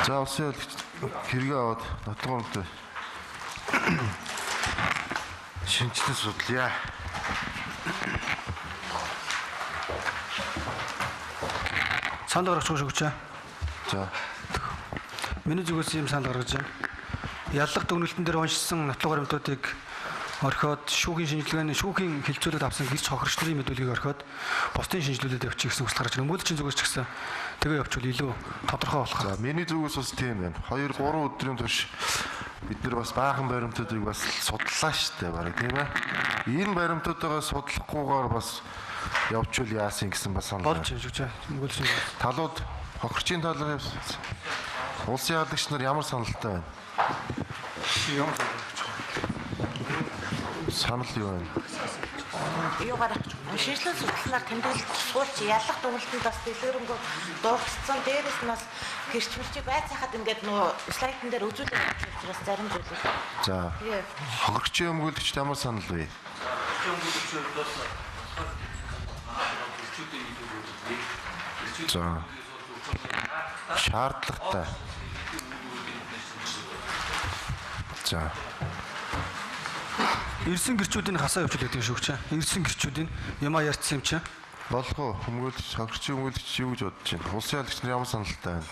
За улсын хэрэгээ аваад нотлогоонтой шинжилгээ судлаа. Санал гаргах шүүгч. За. Миний зүгээс юм санал гаргаж байна. Яллах дүгнэлтэн дээр уншсан нотлог баримтуудыг орхиод шүүхийн хилцүүлэлт авсан гэрч хохирч нарын мэдүүлгийг орхиод бусдын шинжилүүлэлт явуучих гэсэн хүсэл гарч байна. Өмгөөлөгчийн зүгээс ч гэсэн тэгээ явуул илүү тодорхой болох. За миний зүгээс бас тийм байна. 2-3 өдрийн турш бид нар бас баахан баримтуудыг бас судлаа штэ барыг тийм ээ. Энэ баримтуудаа судлахгүйгээр бас явуул яасан гэсэн бас санал болж байна шүү дээ. Өмгөөлөгчийн талууд хохирчийн талаар улсын ялагч нар ямар саналтай байна? Санал юу байна? Юугаар шинжилгээ судлалаар тэмдэглэлт суулж ялах дүгнэлтэнд бас дэлгэрэнгүй дурдсан. Дээрээс нь бас гэрчмэрчийг байцаахад ингээд нөгөө слайдн дээр үзүүлэх учраас зарим зүйлүүд. За. Хохирчийн өмгөөлөгчд ямар санал вэ? За. Шаардлагатай. За. Ирсэн гэрчүүдийн хасаа явуулж гэдэг шүү ч. Ирсэн гэрчүүдийн ямаа ярьсан юм чи. Болох уу? Өмгөөлөгч, хохирчийн өмгөөлөгч юу гэж бодож байна? Улсын ялагч нар ямар саналтай байна?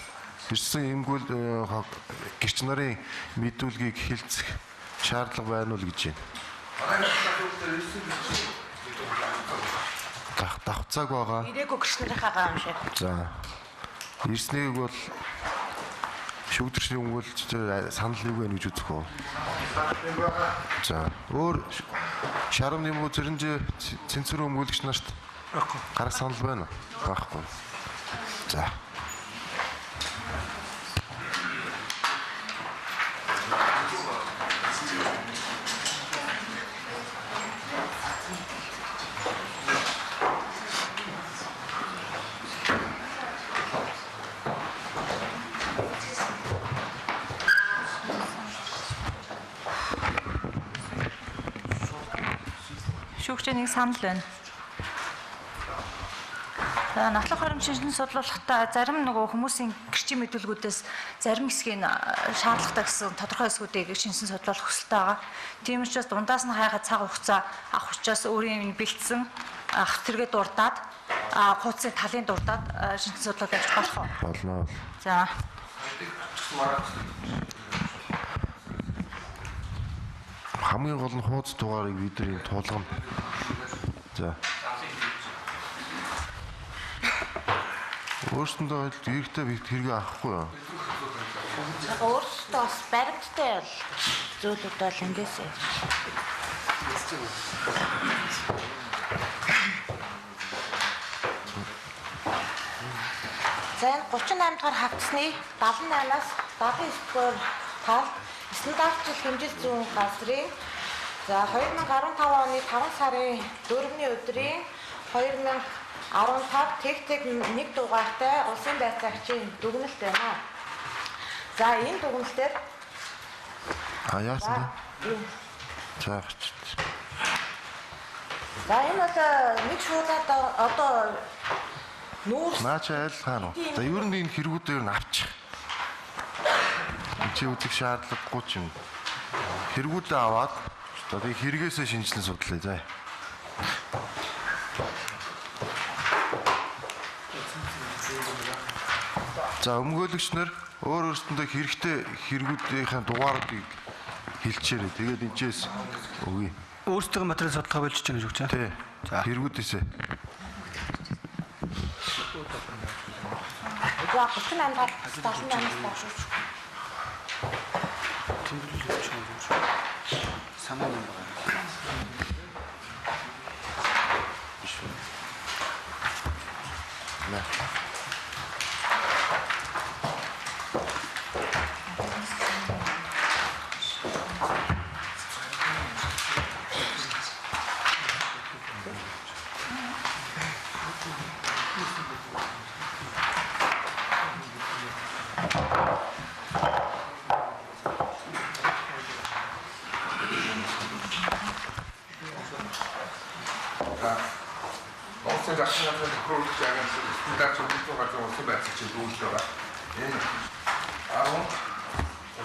Ирсэн гэрч нарын мэдүүлгийг хилцэх шаардлага байна уу гэж байна. Давцааг байгаа. Ирээгүй гэрч нарынхаа гам шиг. За. Ирснийг бол шүүгдэрчний өмгөөлөгч санал юу вэ гэж үзэх үү? За. Өөр шарам юм уу зэрэнжээ цэнцэр өмгөөлөгч нарт гарах санал байна уу? Байхгүй. За. Шүүгчийн нэг санал байна. Нотлох хором шинжилгээ судлуулахдаа зарим нөгөө хүмүүсийн гэрчийн мэдүүлгүүдээс зарим хэсгийг шаардлагатай гэсэн тодорхой хэсгүүдийг шинжилсэн судлуулах хүсэлтэй байгаа. Тийм учраас дундаас нь хайхад цаг хугацаа авах учраас өөрийн бэлдсэн ах тэргээ дурдаад хуудсын талын дурдаад шинжилсэн судлуулалт авч болох уу? Болно. За. Хамгийн гол нь хуудас дугаарыг бидний тулгана. За. Өөрсөндөө хэрэгтэй хэрэгээ авахгүй юу? Өөрсдөө бас баримттай бол зүйлүүд бол ингэсэн. За 38 дахь хавцсны 78-аас 79-р тал стандарт хэмжил зүүн газрын за 2015 оны 5 сарын 4-ний өдрийн 2015 тэг 1 дугаартай улсын байцаагчийн дүгнэлт байна. За энэ дүгнэлтээр яасан бэ? За. За энэ бол нэг шуудаад одоо нүүрс Наача айл хаана уу? За ер нь энэ хэрэгүүдээр нь авчих. Чи үзэх шаардлагагүй ч юм. Хэрэгүүдээ аваад одоо хэрэгээсээ шинжилэн судлаа заа. За өмгөөлөгч нар өөрсдөндөө хэрэгтэй хэрэгүүдийн дугааруудыг хэлчихээрэй. Тэгээд энэчээс өгье. Өөрсдөө материал судлах болж байна шүү дээ. Тий. За хэрэгүүдээсээ. за 38 дахь 78-аас доош. Тэмдэглэж байгаа юм шүү. Санаа юм байна. Улсын засгийн газрын тохируулах агентлагаас Удар зөвхөн усан байцаа чинь дүүлж байгаа. Энэ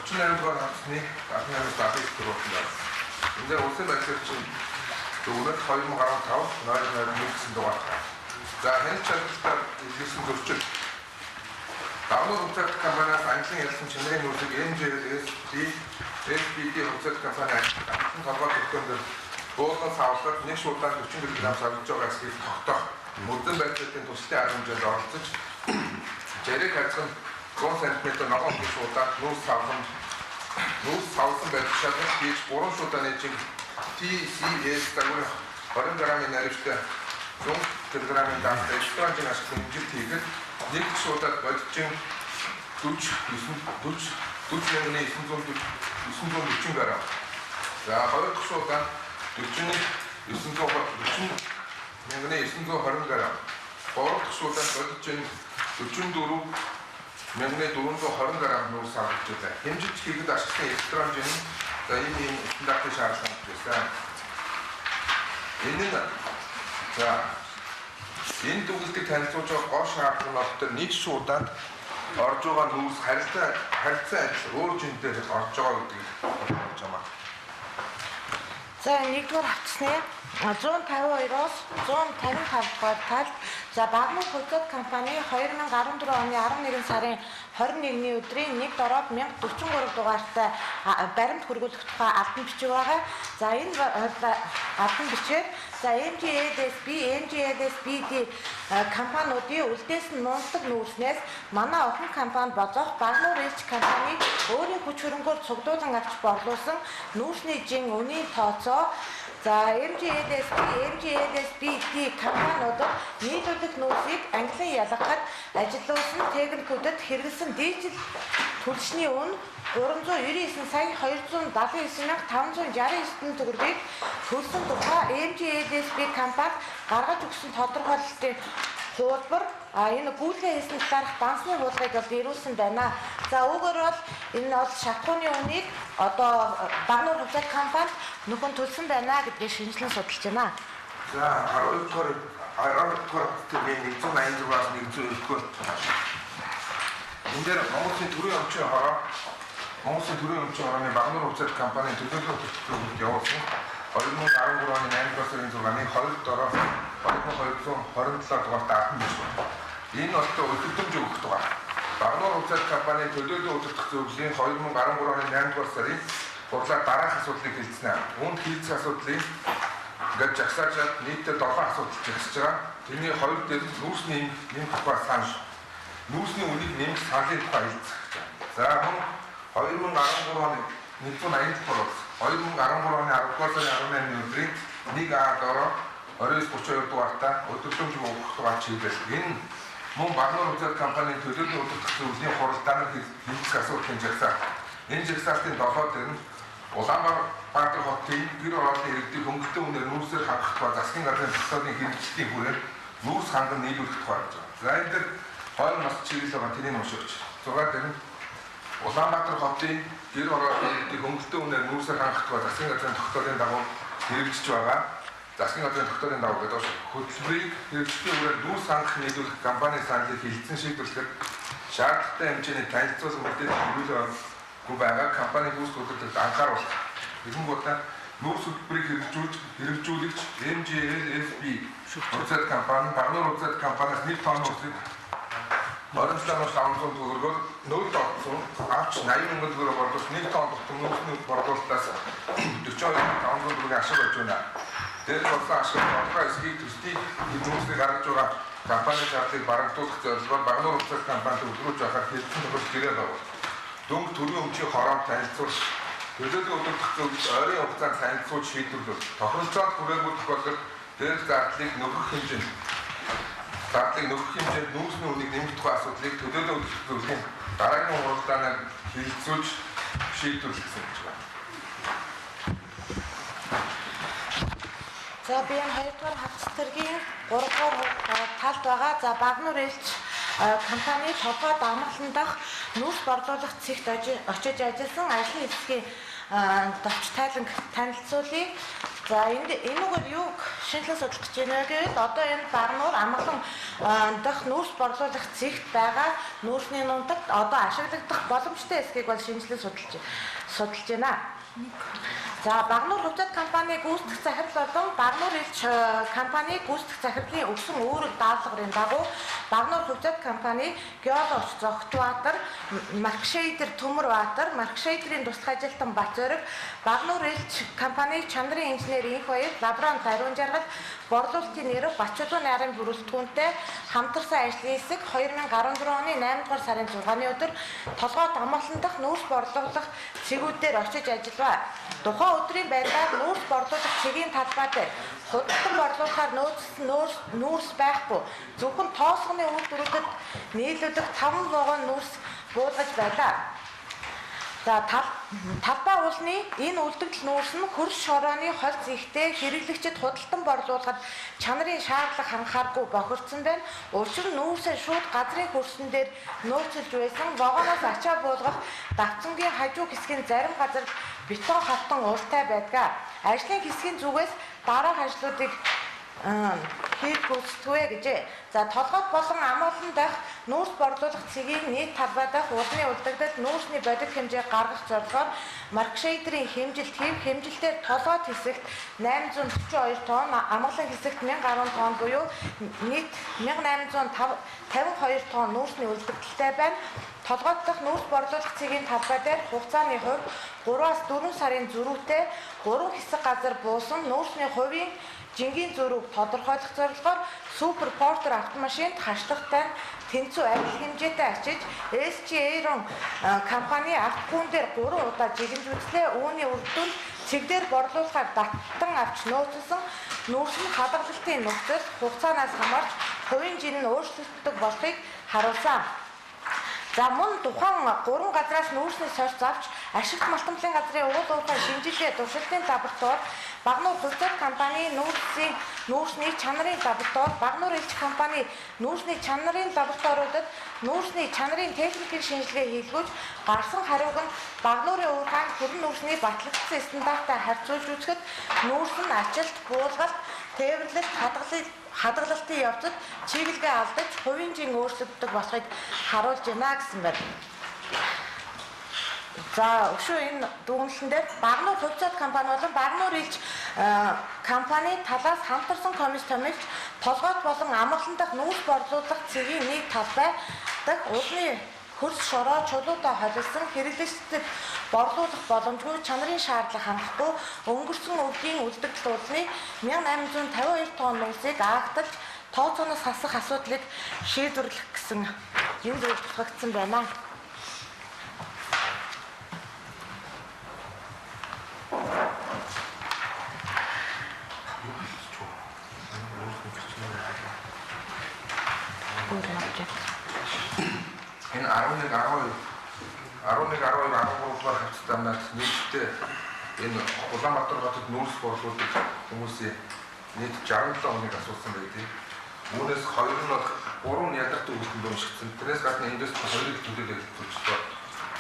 38 дугаар хавцны 18-аас 70 төгрөг. Энд дээр усан байцаа чинь дөрөв 2015 ноёрын дугаар. За хэн ч чадвартай илэрсэн зөрчил. Багнуур хувьцаат компаниас Английн ялсан чанарын нөөцийг MJS SBD хувьцаат компани амтны толгой төвхөнд буудлын савлаад нэг шуудаа 40 кг савлж байгаа эсгийг тогтоох мөрдөн байдлын төслийн арга хэмжээнд оролцож жариг хязгаар 100 см ногоон шуудаа нүүс савлсан байх чадвар хийж 3 шуудааны чиг TCS дагуур 20 грамын наривчтай 100 кг-ын даалгавар экстранжин ашиглан хэмжилт хийгээд нэг шуудаад бодчин 40,940 грамм. За хоёр дахь шуудаа 40,920 грамм. Гурав дахь шуудаа бодчин 44,420 грамм нүүрс авч байгаа. Хэмжилт хийгээд ашигласан экстранжин за ийм стандартын шаардлагатай байсан. Энэ нь за энэ дүгнэлтийг танилцуулж байгаа гол шаардлага нь болохоор нэг шуудаад орж байгаа нүүрс харилцаа өөр жинтэй орж байгаа гэдгийг ойлгож байна. За нэгдүгээр хавцсны 152-оос 155 дугаар талд за Багнуур хувьцаат компани 2014 оны 11 сарын 21-ний өдрийн 1/1043 дугаартай баримт хүргүүлэх тухай албан бичиг байгаа. За энэ албан бичгээр за MJSBD компаниудын үлдээсэн нууцлаг нүүрснээс манай охин компани болох Багнуур элч компани өөрийн хүч хөрөнгөөр цуглуулan авч борлуулсан нүүрсний жин үнийн тооцоо за MJSBD компаниудад нийлүүлэх нүүрсийг ангилан ялгахад ажилуулсан техникүүдэд хэрэглэсэн дижитал түлшний үн 399,279,569 төгрөгийг төлсөн тухай MJSB компани гаргаж өгсөн тодорхойлолтын хуулбар энэ гүйлгээ хийсэн дараах дансны хуулгыг ирүүлсэн байна. За үүгээр бол энэ бол шатхууны үнийг одоо Багнуур хувьцаат компани нөхөн төлсөн байна гэдгийг шинжилэн судалж байна. За 12 дугаар төмийн 186-аас 190-р энэ дээр Монголын төрийн өмчийн хорооны Багнуур хувьцаат компанийн төлөвлөлт төлөвлөлт явуулсан 2013 оны 8 сарын 6-ны 2 дороо 2227 дугаартай албан биш байна. Энэ болтой өдөртөмж өгөх дугаар. Багнуур хувьцаат компанийн төлөвлөлт удирдах зөвлөлийн 2013 оны 8 сарын хурлаар дараах асуудлыг хэлцэнэ. Үүнд хийцэх асуудлыг ингээд жагсаачаад нийтдээ 7 асуудал жагсаж байгаа. Тэрний 2 дээр нүүрсний нэмэх тухай санал. Нүүрсний үнийг нэмэх саналын тухай хэлцэх. За мөн 2013 оны 180 дугаар 2013 оны 10 дугаар сарын 18-ны өдрийн 1А дороо 2932 дугаартай өдөртөмж өгөх тухай чиглэл. Энэ мөн Багнуур хувьцаат компанийн төлөвлөлт удирдах зөвлөлийн хуралдаан хэлцэх асуудлын жагсаа. Энэ жагсаалтын 7 дээр нь Улаанбаатар хотын гэр ороолын иргэдийг хөнгөлөлтөө үнээр нүүрсээр хангах тухай засгийн газрын тогтоолын хэрэгжилтийн хүрээнд нүүрс ханган нийлүүлэх тухай гэж байна. За энэ дээр хоёр нас чиглэл байгаа тэрийг уншиж. 6 дээр нь Улаанбаатар хотын гэр ороолын иргэдийг хөнгөлөлтөө үнээр нүүрсээр хангах тухай засгийн газрын тогтоолын дагуу хэрэгжиж байгаа. Засгийн газрын тогтоолын дагуу гэдэг хөтөлбөрийг хэрэгжүүлэх үрээр нүүрс хангах нийлүүлэх компани саналыг хилцэн шийдвэрлэхэд шаардлагатай хэмжээний танилцуулсан мэдээлэл хүргүүлэх байгаа компани нүүрс хөтөлбөрт анхааруулах. Тэгэнгүүтээ нүүрс хөтөлбөрийг хэрэгжүүлэгч MJSB хувьцаат компани Багнуур хувьцаат компаниас 1 тонн нүүрсийг 27,500 төгрөгөөр нөлт олсон авч 80,000 төгрөгөөр борлуулж 1 тонн дотор нүүрсний борлуулалтаас 42,500 төгрөгийн ашиг болж байна. Дээр болсон ашиг тодорхой эсхийг төслийн нүүрсийг гаргаж байгаа компани шаардлагыг барагдуулах зорилгоор Багнуур хувьцаат компанид өдрөж байхаар хэлсэн төгрөг гэрээ байна. Дөнгө төрийн өмчийн хороонд танилцуулж төлөвлөлт удирдах зөвлөлд ойрын хугацаанд танилцуулж шийдвэрлэх. Тохиролцоод хүрээгүй тохиолдолд дээр зардлыг нөхөх хэмжээнд нүүрсний үнийг нэмэх тухай асуудлыг төлөвлөлт удирдах зөвлөлийн дараагийн хуралдаанаар хэлэлцүүлж шийдвэрлэсэн гэж байна. За би энэ 2 дугаар хавц тэргийн 3 дугаар талд байгаа. За Багнуур элч компани толгой амгалан дах нүүрс борлуулах цэгт очиж ажилласан ажлын хэсгийн товч тайланг танилцуулъя. За энэгээр юу шинжилгээ судлах гэж байна гэвэл одоо энэ Багнуур амгалан дахь нүүрс борлуулах цэгт байгаа нүүрсний нунтагт одоо ашиглагдах боломжтой эсхийг бол шинжилгээ судалж байна. За Багнуур хувьцат компани гүйцэтгэх захирал болон Багнуур элч компани гүйцэтгэх захирлын өгсөн өөрөг даалгаврын дагуу Багнуур хувьцат компани Геологч Зогтбаатар, Маркшейдер Төмөрбаатар, Маркшейдерийн туслах ажилтан Бацөрөг, Багнуур элч компани чанарын инженер Инх Баяр, Лаборант Ариун Жаргал, борлуулалтын нэрв Бачуудын нарийн бүрэлдэхүүнтэй хамтарсан ажлын хэсэг 2014 оны 8 дугаар сарын 6-ны өдөр толгойд амгалан дахь нүүрс борлуулах цэгүүдээр очиж ажиллав. Тухайн өдрийн байдлаар нүүрс борлуулах цэгийн талбай дээр худалдан борлуулахаар нүүрс байхгүй. Зөвхөн тоосгоны үйлдвэрүүдэд нийлүүлэх 5 вагон нүүрс буулгаж байлаа. За талбай уулны энэ үлдэгдэл нүүрс нь хөрс шорооны холц ихтэй хэрэглэгчид худалдан борлуулахад чанарын шаардлага хангахааргүй бохирдсон байна. Учир нь нүүрсээ шууд газрын хөрсөн дээр нөөцөлж байсан вагоноос ачаа буулгах давцангийн хажуу хэсгийн зарим газар бетон хатан уралтай байдаг. Ажлын хэсгийн зүгээс дараах ажлуудыг хийж гүйцэтгэвэ гэжээ. За толгойд болон амгалан дахь нүүрс борлуулах цэгийн нийт талбай дахь уулны үлдэгдэлд нүүрсний бодит хэмжээ гаргах зорилгоор Маркшейдерийн хэмжилт хийв. Хэмжилтээр толгойд хэсэгт 842 тонн, амгалан хэсэгт 1010 тонн буюу нийт 1852 тонн нүүрсний үлдэгдэлтэй байна. Толгойд дахь нүүрс борлуулах цэгийн талбай дээр хугацааны хувьд 3-аас 4 сарын зөрүүтэй 3 хэсэг газар буусан нүүрсний хувийн жингийн зөрүүг тодорхойлох зорилгоор Супер Портер автомашинд хашлахтай тэнцүү адил хэмжээтэй ачиж SG Aeron компани автогүн дээр 3 удаа жигэнж үзлээ. Үүний үр дүнд цэгдэр борлуулахаар даттан авч нөөцсөн нүүрс нь хадгалалтын нөхцөл хугацаанаас хамаарч хувийн жин нь өөрчлөгддөг болохыг харуулсан. За мөн тухайн 3 газраас нүүрсний сорьц авч ашигт малтамлын газрын уул уурхай шинжилгээ туршилтын лаборатори Багнуур хувьцат компани нүүрсний чанарын лаборатори Багнуур элч компани нүүрсний чанарын лабораториудад нүүрсний чанарын техникийн шинжилгээ хийлгүүж гарсан хариуг нь Багнуурын уурхай хөрөн нүүрсний батлагдсан стандартаар харьцуулж үзэхэд нүүрс нь ажилт, буулгалт, тээвэрлэлт, хадгалалтын явцад чиглэгээ алдаж хувийн жин өөрчлөгддөг болохыг харуулж байна гэсэн байна. За өшөө энэ дүгнэлтэн дээр Багнуур хувьцат компани болон Багнуур элч компани талаас хамтарсан комисс томилж толгойд болон амгалан дахь нүүрс борлуулах цэгийн нэг талбай дахь уулны хөрс шороо чулуутаа холилсон хэрэглэгчдэд борлуулах боломжгүй чанарын шаардлага хангахгүй өнгөрсөн өвлийн үлдэгдэл уулны 1852 тонн нүүрсийг аагтаж тооцооноос хасах асуудлыг шийдвэрлэх гэсэн юм зөвлөгдсөн байна. Энэ 11-12 дугаар хавцаанаас нийтдээ энэ Улаанбаатар хотод нүүрс борлуулдаг хүмүүсийн нийт 67 хүнийг асуусан байдаг. Үүнээс 2 нь бол 3 ядартай үйлдэлд уншигдсан. Тэрнээс гадна эндээс 2-ыг төлөөлөж төлчихлөө.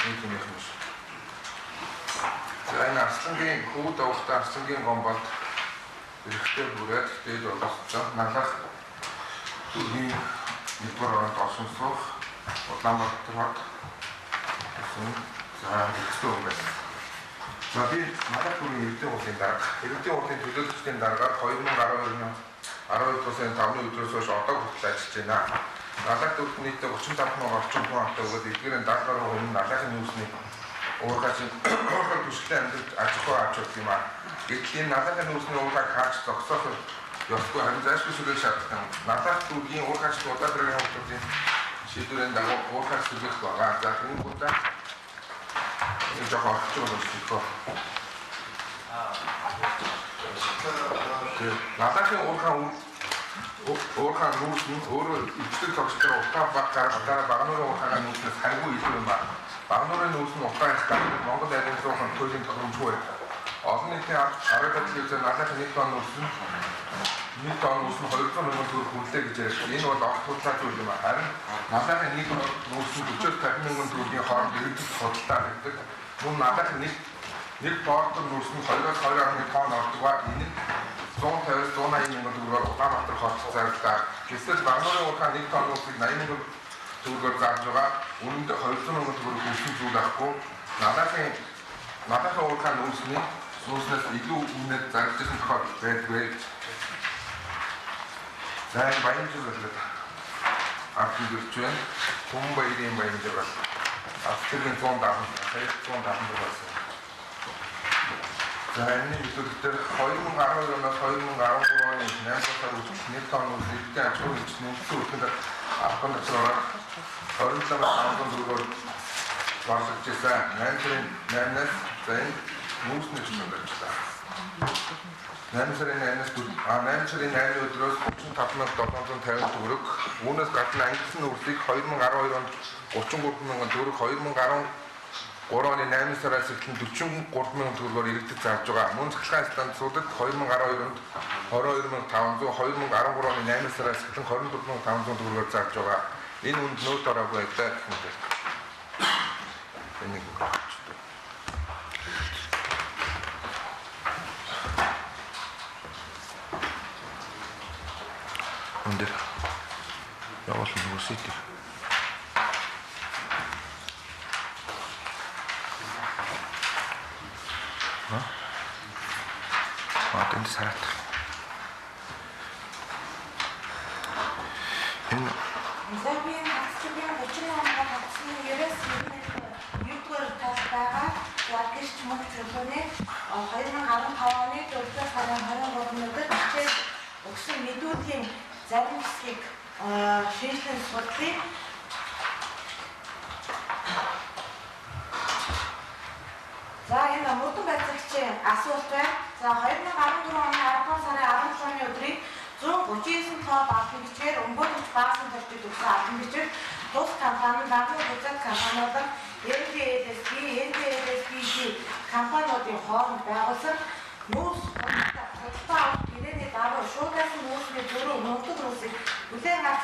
Нэг юм юм шиг. За энэ Арслангийн хүүд авахтай Арслангийн гомболд эрэхтэй бүрээд дээд боловсцоо налах түүний нэгдүгээр оронд орсон суух Улаанбаатар хот за ихтэй юм байна. За би надад түрүү Эрдэнэ уулын дарга Эрдэнэ уулын төлөөлөгчдийн дараагаар 2012 оны 12 сарын 5-ны өдрөөс хойш одоо хүртэл ажиллаж байна. Налах төвд нийтдээ 35 мянган орчим хүн амтай өгөөд эдгээрийн 70 гаруй хүн налахын нүүрсний уурхай түшигтэй амьд аж ахуй авч явах юм аа. Гэтэл энэ налахын нүүрсний уурхайг хааж зогсоох ёсгүй харин зайлшгүй сүлжээ шаардлагатай. Налах төвгийн уурхайч удаадрын хавтуудын шийдвэрийн дагуу уурхай сүлжээх байгаа. За энэ удаа энэ жоохон орчих юм байна. Налахын уурхай нүүрс нь өөрөө эцэг тогтолцоор утаа баг гаргалтаараа Багнуурын уурхайгаа нүүрснээс хайгуу илүү юм байна. Багнуурын нүүрс нь утаа стандартад Монгол айлын зуухан төлөлийн тохиромжгүй байдаг. Олон нийтийн арга төлөвлөсөн налахын 1 тонн нүүрс нь 1 тонн нүүрс нь 200 мянган төгрөг хүнлээ гэж ярьж байна. Энэ бол огт худлаа зүйл юм аа. Харин налахын 1 нүүрс нь 40-50 мянган төгрөгийн хооронд иргэдэд худалдаа хийдэг. Мөн налахын 1 нэг бортон нүүрс нь 2-2.1 тонн ордог ба энэ 150-180 мянган төгрөгөөр Улаанбаатар хотод зарагдаа. Гэвч Багнуурын урхаа 1 тонн нүүрсийг 80 мянган төгрөгөөр зарж байгаа. Үнэндээ 200 мянган төгрөг хүссэн зүйл авахгүй. Надаахан урхаа нүүрснээс илүү үнэт зарж ирсэн тохиолдол байдгүй. Зайн баянжил болоод авсан гэж байна. Хүн баярын баянжил бол австрийн 170 болсон. За энэ мэдээлэлээр 2012 оноос 2013 оны 8 сар үеч 1 тонн үлдээ аж ахуйн нөөцийн үеинд авах нөхцөлөөр 27,500 төгрөгөөр борлогдчихсан. 8-8-аас за энэ нөөцний чинь болчихлоо. 8 сарын 8 өдрөөс 35,750 төгрөг. Үүнээс гадна ангилсан нөөцийг 2012 онд 33,000 төгрөг, 2013 оны 8 сараас эхлэн 43,000 төгрөгөөр иргэдэд зарж байгаа. Мөн цахилгаан станцуудад 2012 онд 22,500, 2013 оны 8 сараас эхлэн 24,500 төгрөгөөр зарж байгаа. Энэ үнд нөөц ороогүй байлаа гэх мэт. Энийг өгчтэй. Өндөр явуулсан нөөцийг энэ сарат. Энэ Изабин хацгийн 30 онд хацгийн ерөөс юугаар тасбага лагч мөн зөвхөн 2015 оны 4 сарын 23-нд хичээл өгсөн мэдүүлгийн зарим хэсгийг шийдсэн судлыг за энэ мөрдөн байцаагчийн асуулт байна. За 2014 оны 10 сарын 17-ны өдрийг 139 тоо балын бичгээр өмгөөлж баасан төрчид өгсөн албан бичиг тус компани Багнуур бүзэд компаниудад NPLSB компаниудын хооронд байгуулсан нүүрс судалгаа авах гэрээний даруй шуудаас нүүрсний зөрүү мөнгөд нүүрсийг бүлээн авч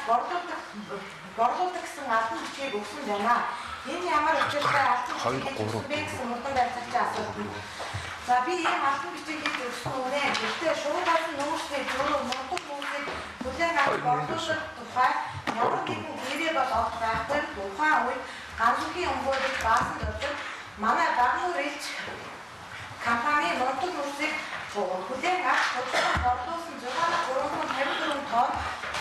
борлуулдаг гэсэн албан бичгийг өгсөн байна. Энэ ямар учиртай албан бичгийг өгсөн бэ гэсэн мөрдөн байцаагчийн асуулт байна. За би ийм албан бичгийг хийж өгсөн үнэ. Гэхдээ шуудаас нүүрсний зөрүү мөнгөд нүүрсийг бүлээн авч борлуулдаг тухай ямар нэгэн гэрээ бол огт байхгүй. Тухайн үед ганцхан өмгөөлж баасан дотор манай Багнуур элч компани мөнгөд нүүрсийг бүлээн авч борлуулсан 6,354 тонн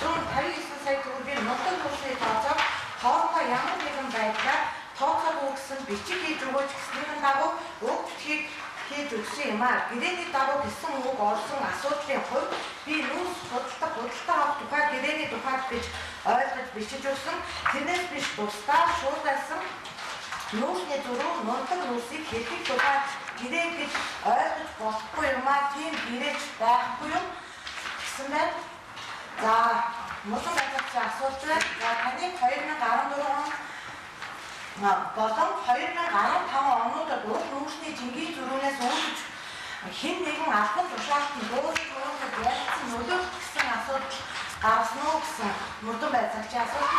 159 сая төгрөгийн мөнгөд нүүрсийг тооцоод хоорондоо ямар нэгэн байдлаар тооцоогүй гэсэн бичиг хийж өгөөч гэсний дагуу уг бичгийг хийж өгсөн юм аа. Гэрээний дагуу гэсэн үг орсон асуудлын хувьд би нүүрс худалдаа авах тухай гэрээний тухайд гэж ойлгож бичиж өгсөн. Тэрнээс биш тусдаа шуудасан нүүрсний зөрүү мөнгөд нүүрсийг хэлхийг тухай гэрээ гэж ойлгож болохгүй юм аа. Тийм гэрээч байхгүй юм гэсэн байна. За мөрдөн байцаагчийн асуулт байна. За таны 2014 он болон 2015 онуудад уг нүүрсний жингийн зөрүүнээс үүдэж хэн нэгэн албан тушаалтанд өөрөөр ялцсан нөлөө гэсэн асуудал гарсан уу гэсэн мөрдөн байцаагчийн асуулт.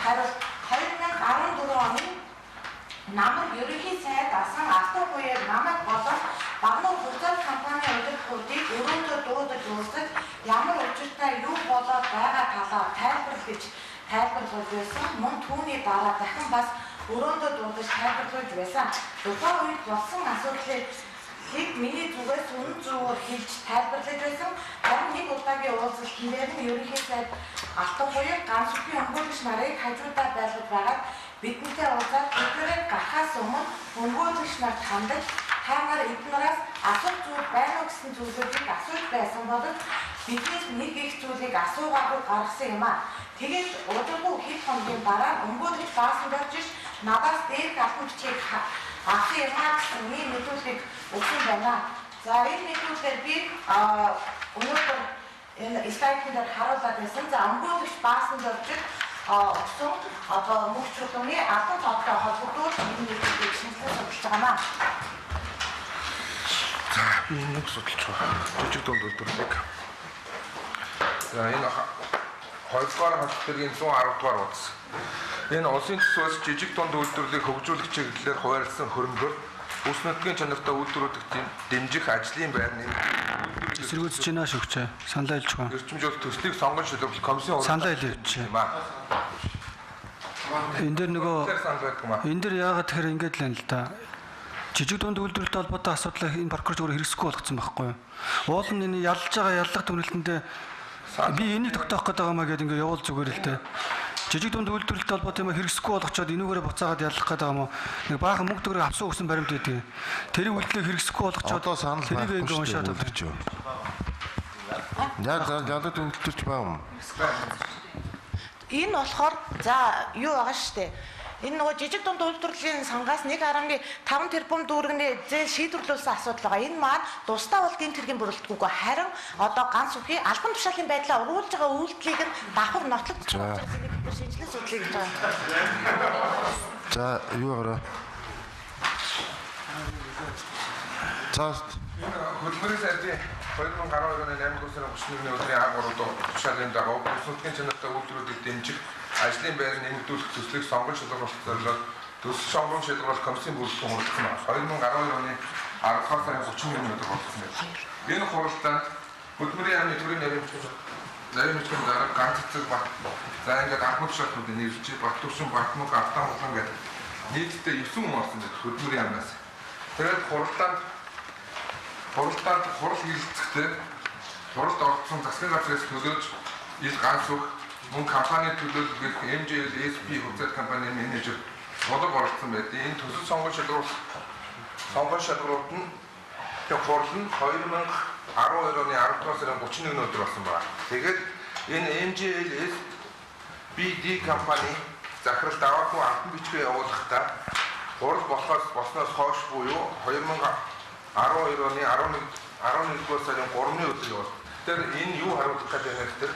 Харин 2014 оны намар ерөнхий сайд асан алтан буяар намайг болон Багнуур бүзэд компани удирдлагуудыг өрөөндөө дуудаж уурсаж ямар учиртай юу болоод байгаа талаар тайлбарлаж байсан. Мөн түүний дараа дахин бас өрөөндөө дуудаж тайлбарлаж байсан. Тухайн үед болсон асуудлыг миний зүгээс үнэн зөвөөр хэлж тайлбарлаж байсан. Харин нэг удаагийн уулзалтын дээр нь ерөнхий сайд алтан буяар ганцхан өмгөөлөгч нарыг хажуудаа байлгаж байгаад бидэнтэй уулзаад тэднэрийг гарахаас өмнө өмгөөлөгч нарт хандаж та нар эднээс асуух зүйл байна уу гэсэн зүйлүүдийг асууж байсан боловч биднээс нэг их зүйлийг асуугаагүй гаргасан юм аа. Тэгээд удалгүй хэд хоногийн дараа өмгөөлөгч баасан болж надаас дээр албан бичгийг авсан юм аа гэсэн ийм мэдүүлгийг өгсөн байна. За энэ мэдүүлгээр би өнөөдөр энэ слайдээр харуулад байсан. За өмгөөлөгч баасан болж өгсөн одоо мөнх чуулганы албан тоотой холбогдуулж энэ мэдүүлгийг шинжилгээ судалж байгаа маа. За энэ судалж байгаа. Жижиг дунд үйлдвэрлэлийг. За энэ 2-р хатлагийн 110 дугаар утас. Энэ улсын төсвөөс жижиг дунд үйлдвэрлэлийг хөгжүүлэх чиглэлээр хуваарлсан хөрөнгөөр Ус нутгийн чанартай үйлдвэрүүдийг дэмжих ажлын байр нэмэгдүүлэх Эсэргүүцэж байна шүүгчээ. Саналаа хэлж байгаа. эрчимжүүлэлт төслийг сонгон шилжүүлэх комиссийн Саналаа хэлж байна. Энэ дээр нөгөө энэ дээр яагаад тэгэхээр ингэж л юм л да. Жижиг дунд үйлдвэрлэлтэй холбоотой асуудлаа энэ прокурор зүгээр хэрэгсэхгүй болгоцсон байхгүй юу? Уул нь энэ ялж байгаа яллах дүгнэлтэндээ би энийг тогтоох гэдэг юм аа гэдэг ингээ явуул зүгээр л дээ. Жижиг дунд үйлдвэрлэлтэй холбоотой юм хэрэгсэхгүй болгочоод энүүгээрээ буцаагаад яллах гэдэг юм уу? Нэг баахан мөнгө төгрөг авсан өгсөн баримт гэдэг. Тэрийг үйлдэлийг хэрэгсэхгүй болгочоод Одоо санал тэрийг ингээ уншаад өгч юу? Яг ялдаг дүнэлтэрч байна. Энэ болохоор за юу байгаа штэ. Энэ нөгөө жижиг дунд үйлдвэрлэлийн сангаас 1.5 тэрбум төгрөгийн зээл шийдвэрлүүлсэн асуудал байгаа. Энэ маань тусдаа бол гэмт хэргийн бүрэлдэхүүнгүй харин одоо ганц үхий албан тушаалын байдлаа ургуулж байгаа үйлдэлийг нь давхар нотлогдож байгаа шинжилгээ судлыг гэж байгаа. За юу гараа? За хөдөлмөрийн сайдын 2012 оны 8 сарын 31-ний өдрийн 13 дугаар тушаалын дагуу ус нутгийн чанартай үйлдвэрүүдийг дэмжих ажлын байр нэмэгдүүлэх төслийг сонгон шилжүүлэх зорилгоор төсөл сонгон шилжүүлэх комиссийн бүрэлдэхүүн хүргэсэн байна. 2012 оны 10 сарын 31-ний өдөр болсон байна. Энэ хуралдаанд хөдөлмөрийн яамны төрийн нарийн бичгийн дараа ганц цэцэг бат за ингээд анхны тушаалуудыг нэрлэж Баттүршин Батмуг Автомолон гэдэг нийтдээ 9 хүн орсон гэдэг хөдөлмөрийн яамнаас. Тэгээд хурал хилцэхдээ хуралд орсон засгийн газраас төлөөж ил ганц үг мөн компани төлөөлөх MJL SP хувьцаат компани менежер бодог оролцсон байдаг. Энэ төсөл сонгон шалгуулт нь хурал нь 2012 оны 10 сарын 31-ний өдөр болсон байна. Тэгээд энэ MJL SBD компани захирал даваагүй албан бичгээ явуулахдаа хурал болсноос хойш буюу 2012 оны 11-р сарын 3-ны өдөр явуулсан. Тэр энэ юу харуулах гэдэг нь тэр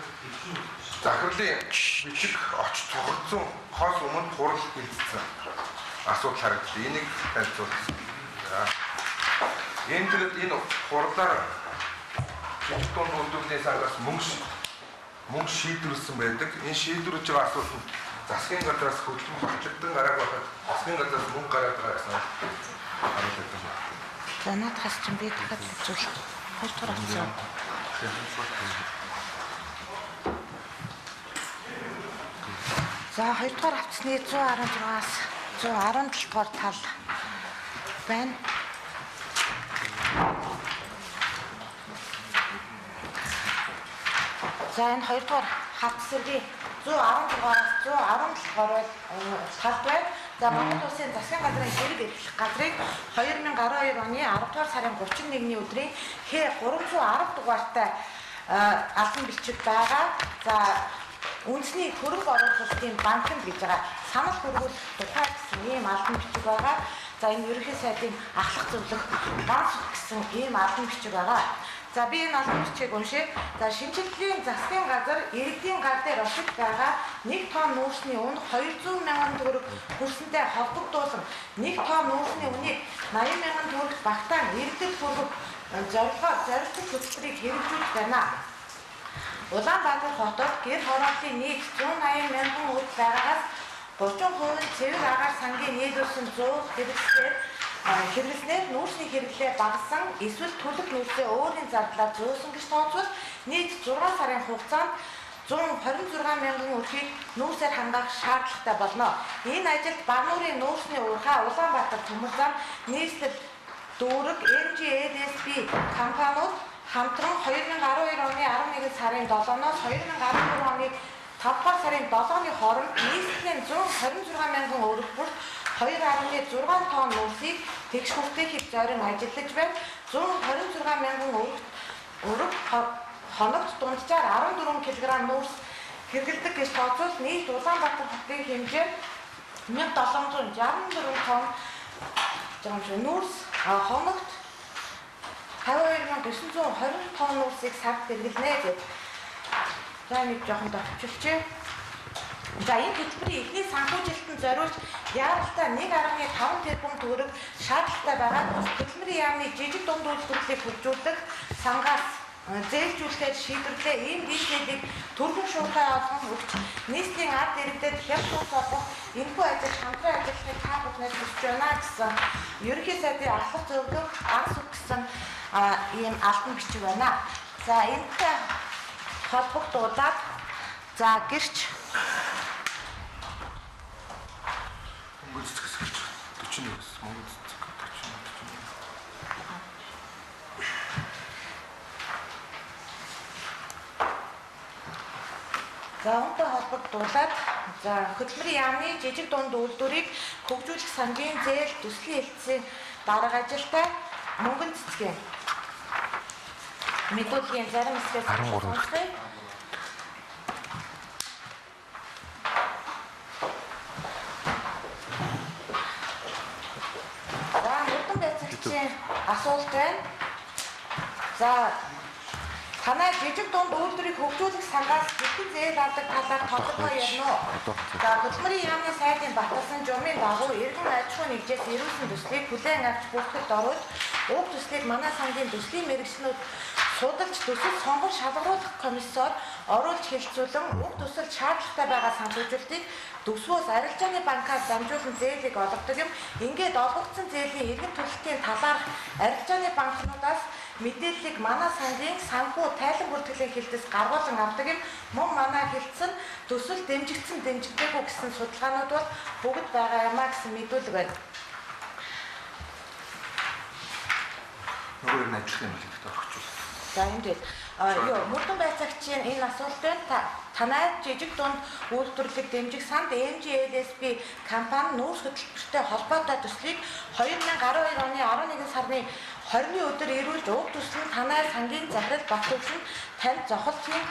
захирлын бичиг очиж цогцсон хос өмнө хурал хилцсэн асуудал харагдсан. Энийг танилцуулсан. Энэ хурлаар жижиг дунд үйлдвэрлэлийн сангаас мөнгө шийдвэрлсэн байдаг. Энэ шийдвэрлэж байгаа асуудал нь засгийн газраас хөдөлгөөн багцлагдсан гарааг байхад засгийн газраас мөнгө гараад байгаа гэсэн харуулсан. За наадхаас ч би дахиад үзүүл. Хоёрдугаар авсан. За хоёрдугаар авцсны 116-аас 117 дугаар тал байна. За энэ хоёрдугаар хавц сэргийн 116-аас 117 дугаар тал байна. За Монгол Улсын засгийн газрын хэрэг эрхлэх газрыг 2012 оны 10 дугаар сарын 31-ний өдрийн Х310 дугаартай албан бичиг байгаа. За үндэсний хөрөнгө оруулалтын банкнд гэж байгаа санал хөрвүүлэх тухай гэсэн ийм албан бичиг байгаа. За энэ ерөнхий сайдын ахлах зөвлөх банк гэсэн ийм албан бичиг байгаа. За би энэ албан бичгийг уншия. За шинжилгээний засгийн газар иргэдийн гар дээр очиж байгаа 1 тонн нүүрсний унд 200 мянган төгрөг хүрсэнтэй холбогдуулан 1 тонн нүүрсний үнийг 80 мянган төгрөг багтаан иргэдэд хүргэх зорилгоор хөтөлбөрийг хэрэгжүүлж байна. Улаанбаатар хотод гэр хорооллын нийт 180 мянган үйл байгаагаас 30% цэвэр агаар сангийн нийлүүлсэн 100 хэрэглэснээр нүүрсний хэрэглээ багассан эсвэл төлөх нүүрсээ өөрийн зардлаар зөөсөн гэж тооцвол нийт 6 сарын хугацаанд 126 мянган өрхийг нүүрсээр хангах шаардлагатай болно. Энэ ажилд Барнуурын нүүрсний уурхай Улаанбаатар төмөр зам нийслэл дүүрэг MJLSB компаниуд хамтран 2012 оны 11 сарын 7-ноос 2013 оны 5 дугаар сарын 7-ны хооронд нийслэлийн 126 мянган өрх бүрт 2.6 тонн нүүрсийг тэгш хүртэхэд зорин ажиллаж байна. 126 мянган өрх хоногт дунджаар 14 кг нүүрс хэрэглэдэг гэж тооцвол нийт Улаанбаатар хотын хэмжээ 1764 тонн нүүрс хоногт 52,920 тонн нүүрсийг сард хэрэглэнэ гэж. За нэг жоохон товчлжээ. За энэ хөтөлбөрийн эхний санхүүжилтөнд зориулж яаралтай 1.5 тэрбум төгрөг шаардлагатай байгаа хөтөлбөрийн яамны жижиг дунд үйлдвэрлэлийг хөгжүүлэх сангаас зээлжүүлэхээр шийдвэрлээ. Ийм бизнесийг төрхөн шуурхай олгон өгч нийслэлийн ард иргэдэд хялбар болгох энэхүү ажил хамтран ажиллахыг байдлыг та бүхнээс хүсэж байна гэсэн ерөнхий сайдын ахлах зөвлөх анх гэсэн ийм албан бичиг байна. За энэтэй холбогдуулаад за гэрч Монгол цэцэг 41 Монгол цэцэг 41. За үүнтэй холбогдуулаад за хөтөлбөрийн яамны жижиг дунд үйлдвэрийг хөгжүүлэх сангийн зээл төслийн хэлтсийн дарга ажилтай мөнгөн цэцгийн мэдүүлгийн зарим хэсгээс сонсгоё. За мөрдөн байцаагчийн асуулт байна. За танай жижиг дунд үйлдвэрийг хөгжүүлэх сангаас хэрхэн зээл авдаг талаар тодорхой ярина уу? За хөтөлбөрийн яамны сайдын баталсан жумын дагуу иргэн аж ахуй нэгжээс ирүүлсэн төслийг хүлээн авч бүртгэгд оруулж уг төслийг манай сангийн төслийн мэргэжлүүд судалж төсөл сонгон шалгаруулах комиссоор оруулж хэлэлцүүлэн уг төсөл шаардлагатай байгаа санхүүжилтийг төсвөөс арилжааны банкаар дамжуулан зээлийг олгодог юм. Ингээд олгогдсон зээлийн иргэн төлөлтийн талаарх арилжааны банкнуудаас мэдээллийг манай сангийн санхүү тайлан бүртгэлийн хэлтэс гаргуулan авдаг юм. Мөн манай хэлтсэн төсөл дэмжигдсэн дэмжигдээгүй гэсэн судалгаанууд бол бүгд байгаа юмаа гэсэн мэдүүлэг байна. Нөгөө нь ажлын хэлбэрт орчихвол. За энэ мөрдөн байцаагчийн энэ асуултанд танай жижиг дунд үйлдвэрлэлийг дэмжих санд MGLSB компани нүүрс хөтөлбөртэй холбоотой төслийг 2012 оны 11 сарны 20-ны өдөр ирүүлж уг төсөл нь танай сангийн захирал Батөвшин танд зохиолт хийн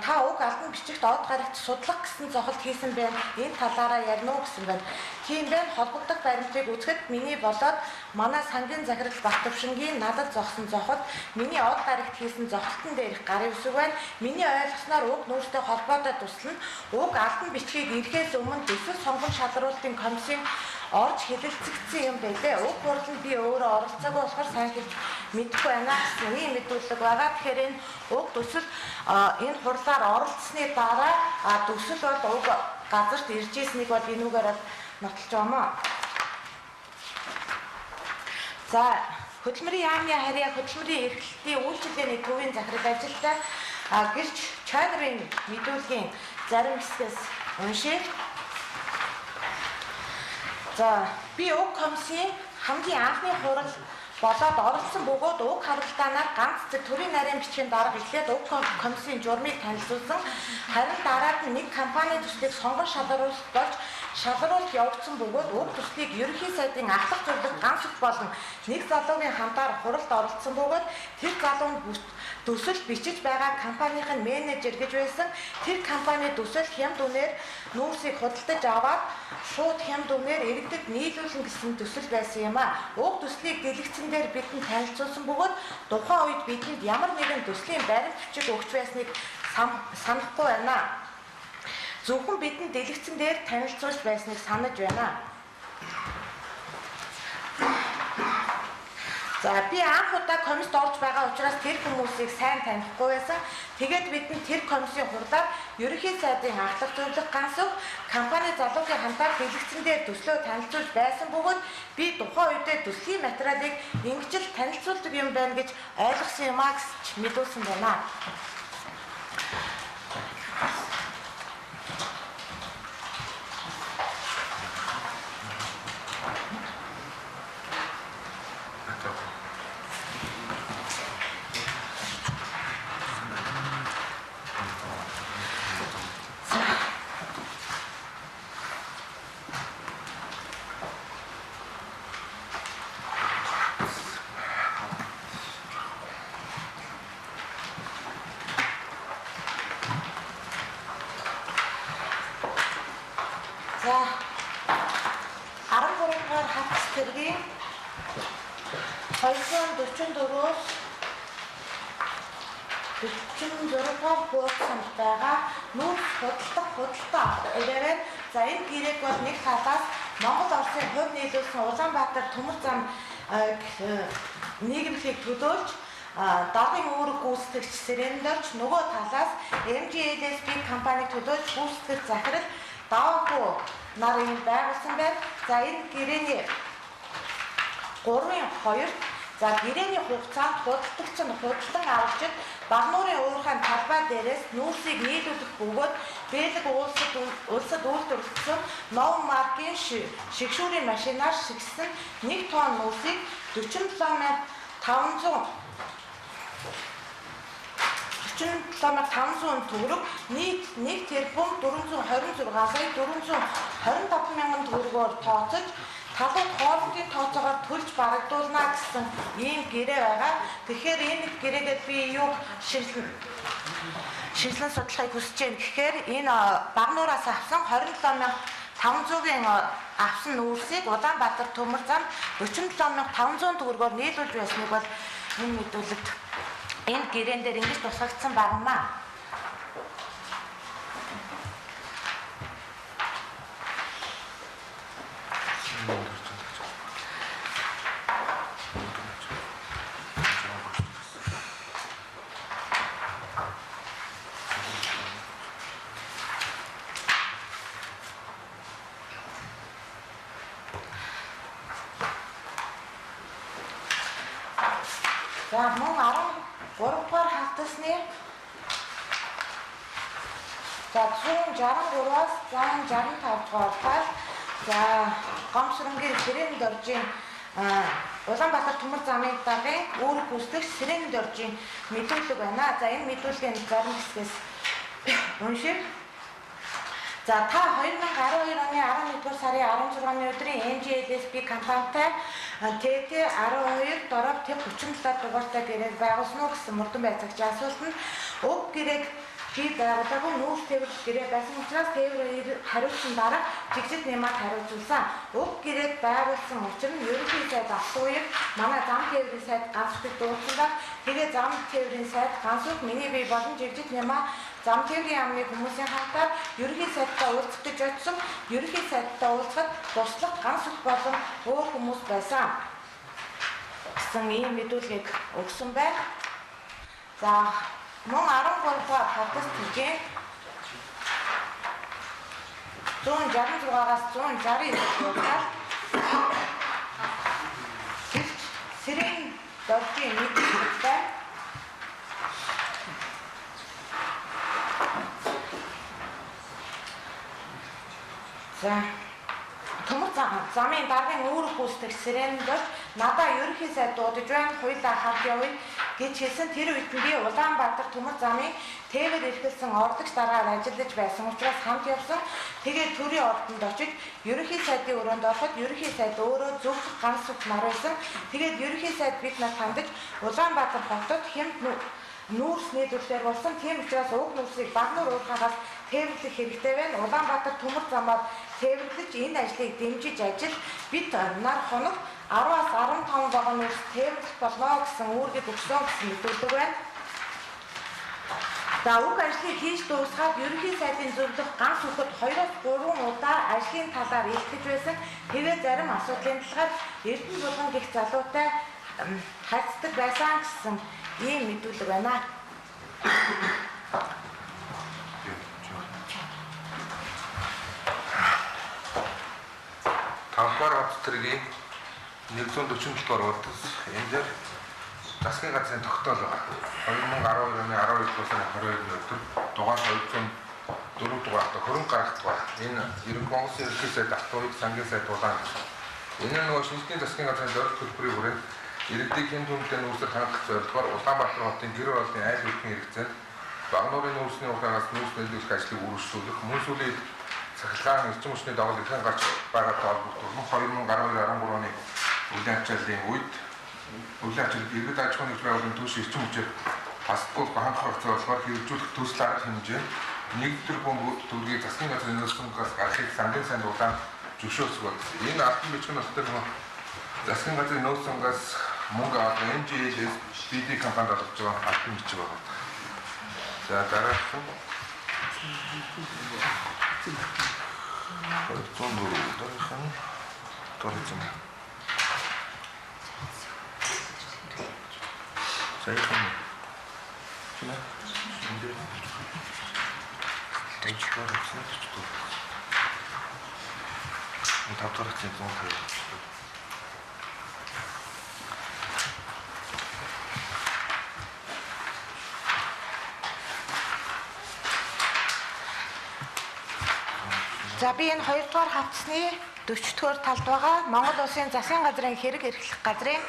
та уг албан бичигт од гарагт судлах гэсэн зохиолт хийсэн байна. Энэ талаараа ярина уу гэсэн байна. Тийм байна. Холбогдох баримтыг үзэхэд миний болоод манай сангийн захирал Батөвшингийн надад зогсон зохиолт миний од гарагт хийсэн зохиолтын дээрх гарын үсэг байна. Миний ойлгосноор уг нүүрстэй холбоотой төсөл нь уг албан бичгийг ирэхээс өмнө төсөл сонгон шалгаруулалтын комиссийн орж хэлэлцэгдсэн юм байлээ. Уг хурланд би өөрөө оролцоогүй болохоор сайн хэлж мэдэхгүй байна гэсэн ийм мэдүүлэг байгаа. Тэгэхээр энэ уг төсөл энэ хурлаар оролцсны дараа төсөл бол уг газарт ирж ирснийг бол энүүгээр нотолж байна. За хөтөлбөрийн яамны харьяа хөтөлбөрийн эрхлэлтийн үйлчилгээний төвийн захирал ажилтай гэрч чанарын мэдүүлгийн зарим хэсгээс уншия. За би уг комиссийн хамгийн анхны хурал болоод оролцсон бөгөөд уг харалтаанаар ганц зэрэг төрийн нарийн бичгийн дарга эхлээд уг комиссийн журмыг танилцуулсан. Харин дараад нь нэг компани төслийг сонгон шалгаруулалт болж шалгаруулалт явагдсан бөгөөд уг төслийг ерөнхий сайдын ахлах зөвлөх ганц их болон нэг залуугийн хамтаар хуралд оролцсон бөгөөд тэр залуу нь төсөл бичиж байгаа компанийн менежер гэж байсан. Тэр компани төсөл хямд үнээр нүүрсийг худалдаж аваад шууд хямд үнээр иргэдэд нийлүүлэн гэсэн төсөл байсан юм а. Уг төслийг дэлгэцэн дээр бидэнд танилцуулсан бөгөөд тухайн үед бидэнд ямар нэгэн төслийн баримт бичиг өгч байсныг санахгүй байна. Зөвхөн бидэнд дэлгэцэн дээр танилцуулж байсныг санаж байна. За би анх удаа комиссд орж байгаа учраас тэр хүмүүсийг сайн танихгүй байсан. Тэгээд бидэнд тэр комиссийн хурлаар ерөнхий сайдын ахлах зөвлөх ганц үг компани залуугийн хамтаар дэлгэцэн дээр төслөө танилцуулж байсан бөгөөд би тухайн үедээ төслийн материалыг ингэж л танилцуулдаг юм байна гэж ойлгосон юм а гэж мэдүүлсэн байна. За 13 дугаар хатс тэргийн 244-өөс 46-аар хуудсанд байгаа нүүрс худалдаа авах. За энэ гэрээг бол нэг талаас Монгол Улсын хувь нийлүүлсэн Улаанбаатар төмөр зам нийгэмлэгийг төлөөлж даргын үүрэг гүйцэтгэгч Сэрэндорч нөгөө талаас MGLSB компаниг төлөөлж гүйцэтгэх захирал Даваагүй нар ийм байгуулсан байна. За энэ гэрээний 3-2 за гэрээний хугацаанд худалдагч нь худалдан авалчид Багнуурын уурхайн талбай дээрээс нүүрсийг нийлүүлэх бөгөөд Бэлэг улсад үйлдвэрлэсэн нов маркийн шигшүүрийн машинаар шигсэн 1 тонн нүүрсийг 47,500 төгрөг нийт 1 тэрбум 426 сая 425 мянган төгрөгөөр тооцож талууд хоолны тооцоогоор төлж барагдуулна гэсэн ийм гэрээ байгаа. Тэгэхээр энэ гэрээгээд би юу шийдлэн судлахыг хүсэж байна. Тэгэхээр энэ Багнуураас авсан 27,500-ийн авсан нүүрсийг Улаанбаатар төмөр зам 47,500 төгрөгөөр нийлүүлж байсныг бол энэ мэдүүлэгт энэ гэрээн дээр ингэж тусгагдсан багнаа. За мөн 13 дугаар хавтасны за 163-аас 165 дугаар файл за гомсронгийн Сэрэнд оржийн Улаанбаатар төмөр замын даргын үүрэг гүйцэтгэгч Сэрэнд оржийн мэдүүлэг байна. За энэ мэдүүлгийн зарим хэсгээс уншия. За та 2012 оны 11-р сарын 16-ны өдрийн NGLSP компанитай ТТ12 дорог ТЭП 37 дугаартай гэрээг байгуулсан уу гэсэн мөрдөн байцаагч асуултанд уг гэрээг би байгуулаагүй нүүрс тээвэрлэх гэрээ байсан учраас тээврээр хариулсан дараа жигжид нэмээд хариуцуулсан. Уг гэрээг байгуулсан учир нь ерөнхий сайд асууя манай зам тээврийн сайд ганцхан дуудсан баг тэгээ зам тээврийн сайд ганцхан миний бие болон жигжид нэмээ зам тээврийн амны хүмүүсийн хамтаар ерөнхий сайдтай уулзах гэж очсон. Ерөнхий сайдтай уулзахад туслах ганцхан болон өөр хүмүүс байсан гэсэн ийм мэдүүлгийг өгсөн байна. За мөн 13 дугаар хавтас түгэн 166-аас 169 дугаар Сэрэнд оржийн мэдээлэлтэй за төмөр замын даргын үүрэг гүйцэтгэгч Сэрэнд орж надаа ерөнхий сайд дуудаж байна. Хоёулаа хамт явъя гэж хэлсэн. Тэр үед би Улаанбаатар төмөр замын тээвэр эрхэлсэн ордогч дараагаар ажиллаж байсан учраас хамт явсан. Тэгээд төрийн ордонд очиж ерөнхий сайдын өрөөнд ороход ерөнхий сайд өөрөө зөвхөн ганц үг нар байсан. Тэгээд ерөнхий сайд бид нар хандаж Улаанбаатар хотод хэмт нүүрс нийлүүлэлээр болсон. Тийм учраас уг нүүрсийг Багнуур уурхаагаас тээвэрлэх хэрэгтэй байна. Улаанбаатар төмөр замаар тээвэрлэж энэ ажлыг дэмжиж ажил бид нар хоног 10-аас 15 байгаа нүүрс тээвэрлэх болно гэсэн үүргийг өгсөн гэсэн мэдүүлэг байна. За уг ажлыг хийж дуусгаад ерөнхий сайдын зөвлөх ганц үхэд 2-3 удаа ажлын талаар илтгэж байсан. Тэгээд зарим асуудлын талаар Эрдэнэ булган гих залуутай харьцдаг байсан гэсэн ийм мэдүүлэг байна. Тавдугаар хот тэргийн 147 дугаар урдас энэ дээр засгийн газрын тогтоол байгаа. 2012 оны 12 сарын 22-ны өдөр дугаар 204 дугаартай хөрөнгө гаргалтгаа. Энэ Монгол Эрдэнэ сайд автоуйг сангийн сайд дулаан. Энэ нөгөө шинжлэлийн засгийн газрын зорилт төлбөрийн хүрээнд иргэдийн хэн түнтэй нүүрсээр хангах зорилгоор Улаанбаатар хотын гэр оролтын айл бүрдийн хэрэгцээнд Багнуурын нүүрсний ухаагаас нүүрс нийлүүлэх ажлыг үргэлжлүүлэх, мөн сүүлийн цахилгаан эрчим хүчний дагуу ихэнх гарч байгаатай холбогдуулан 2012-13 оны үйл ажиллагааны үед үйл ажиллагаанд иргэд аж ахуйн нэгж байгууллагын түвш эрчим хүчээр хасдаггүй хангах хэрэгцээ болохоор хэрэгжүүлэх төсөл арга хэмжээ 1 тэрбум төгрөгийг засгийн газрын нөөцлөнгөөс гаргахыг сангийн сайн дулаан зөвшөөрсөн байна. Энэ албан бичгийн ноттой засгийн газрын нөөцлөнгөөс мөнгө авах NGLS PD компанид олгож байгаа албан бичиг байна. За дараах нь 104 дараахан туризм. Сайхан. Чина. Энд тэжгээр авсан ч гэдэг. 5 дугаар хэсгийн 120. За би энэ 2 дугаар хавцсны 40-р талд байгаа Монгол Улсын засгийн газрын хэрэг эрхлэх газрын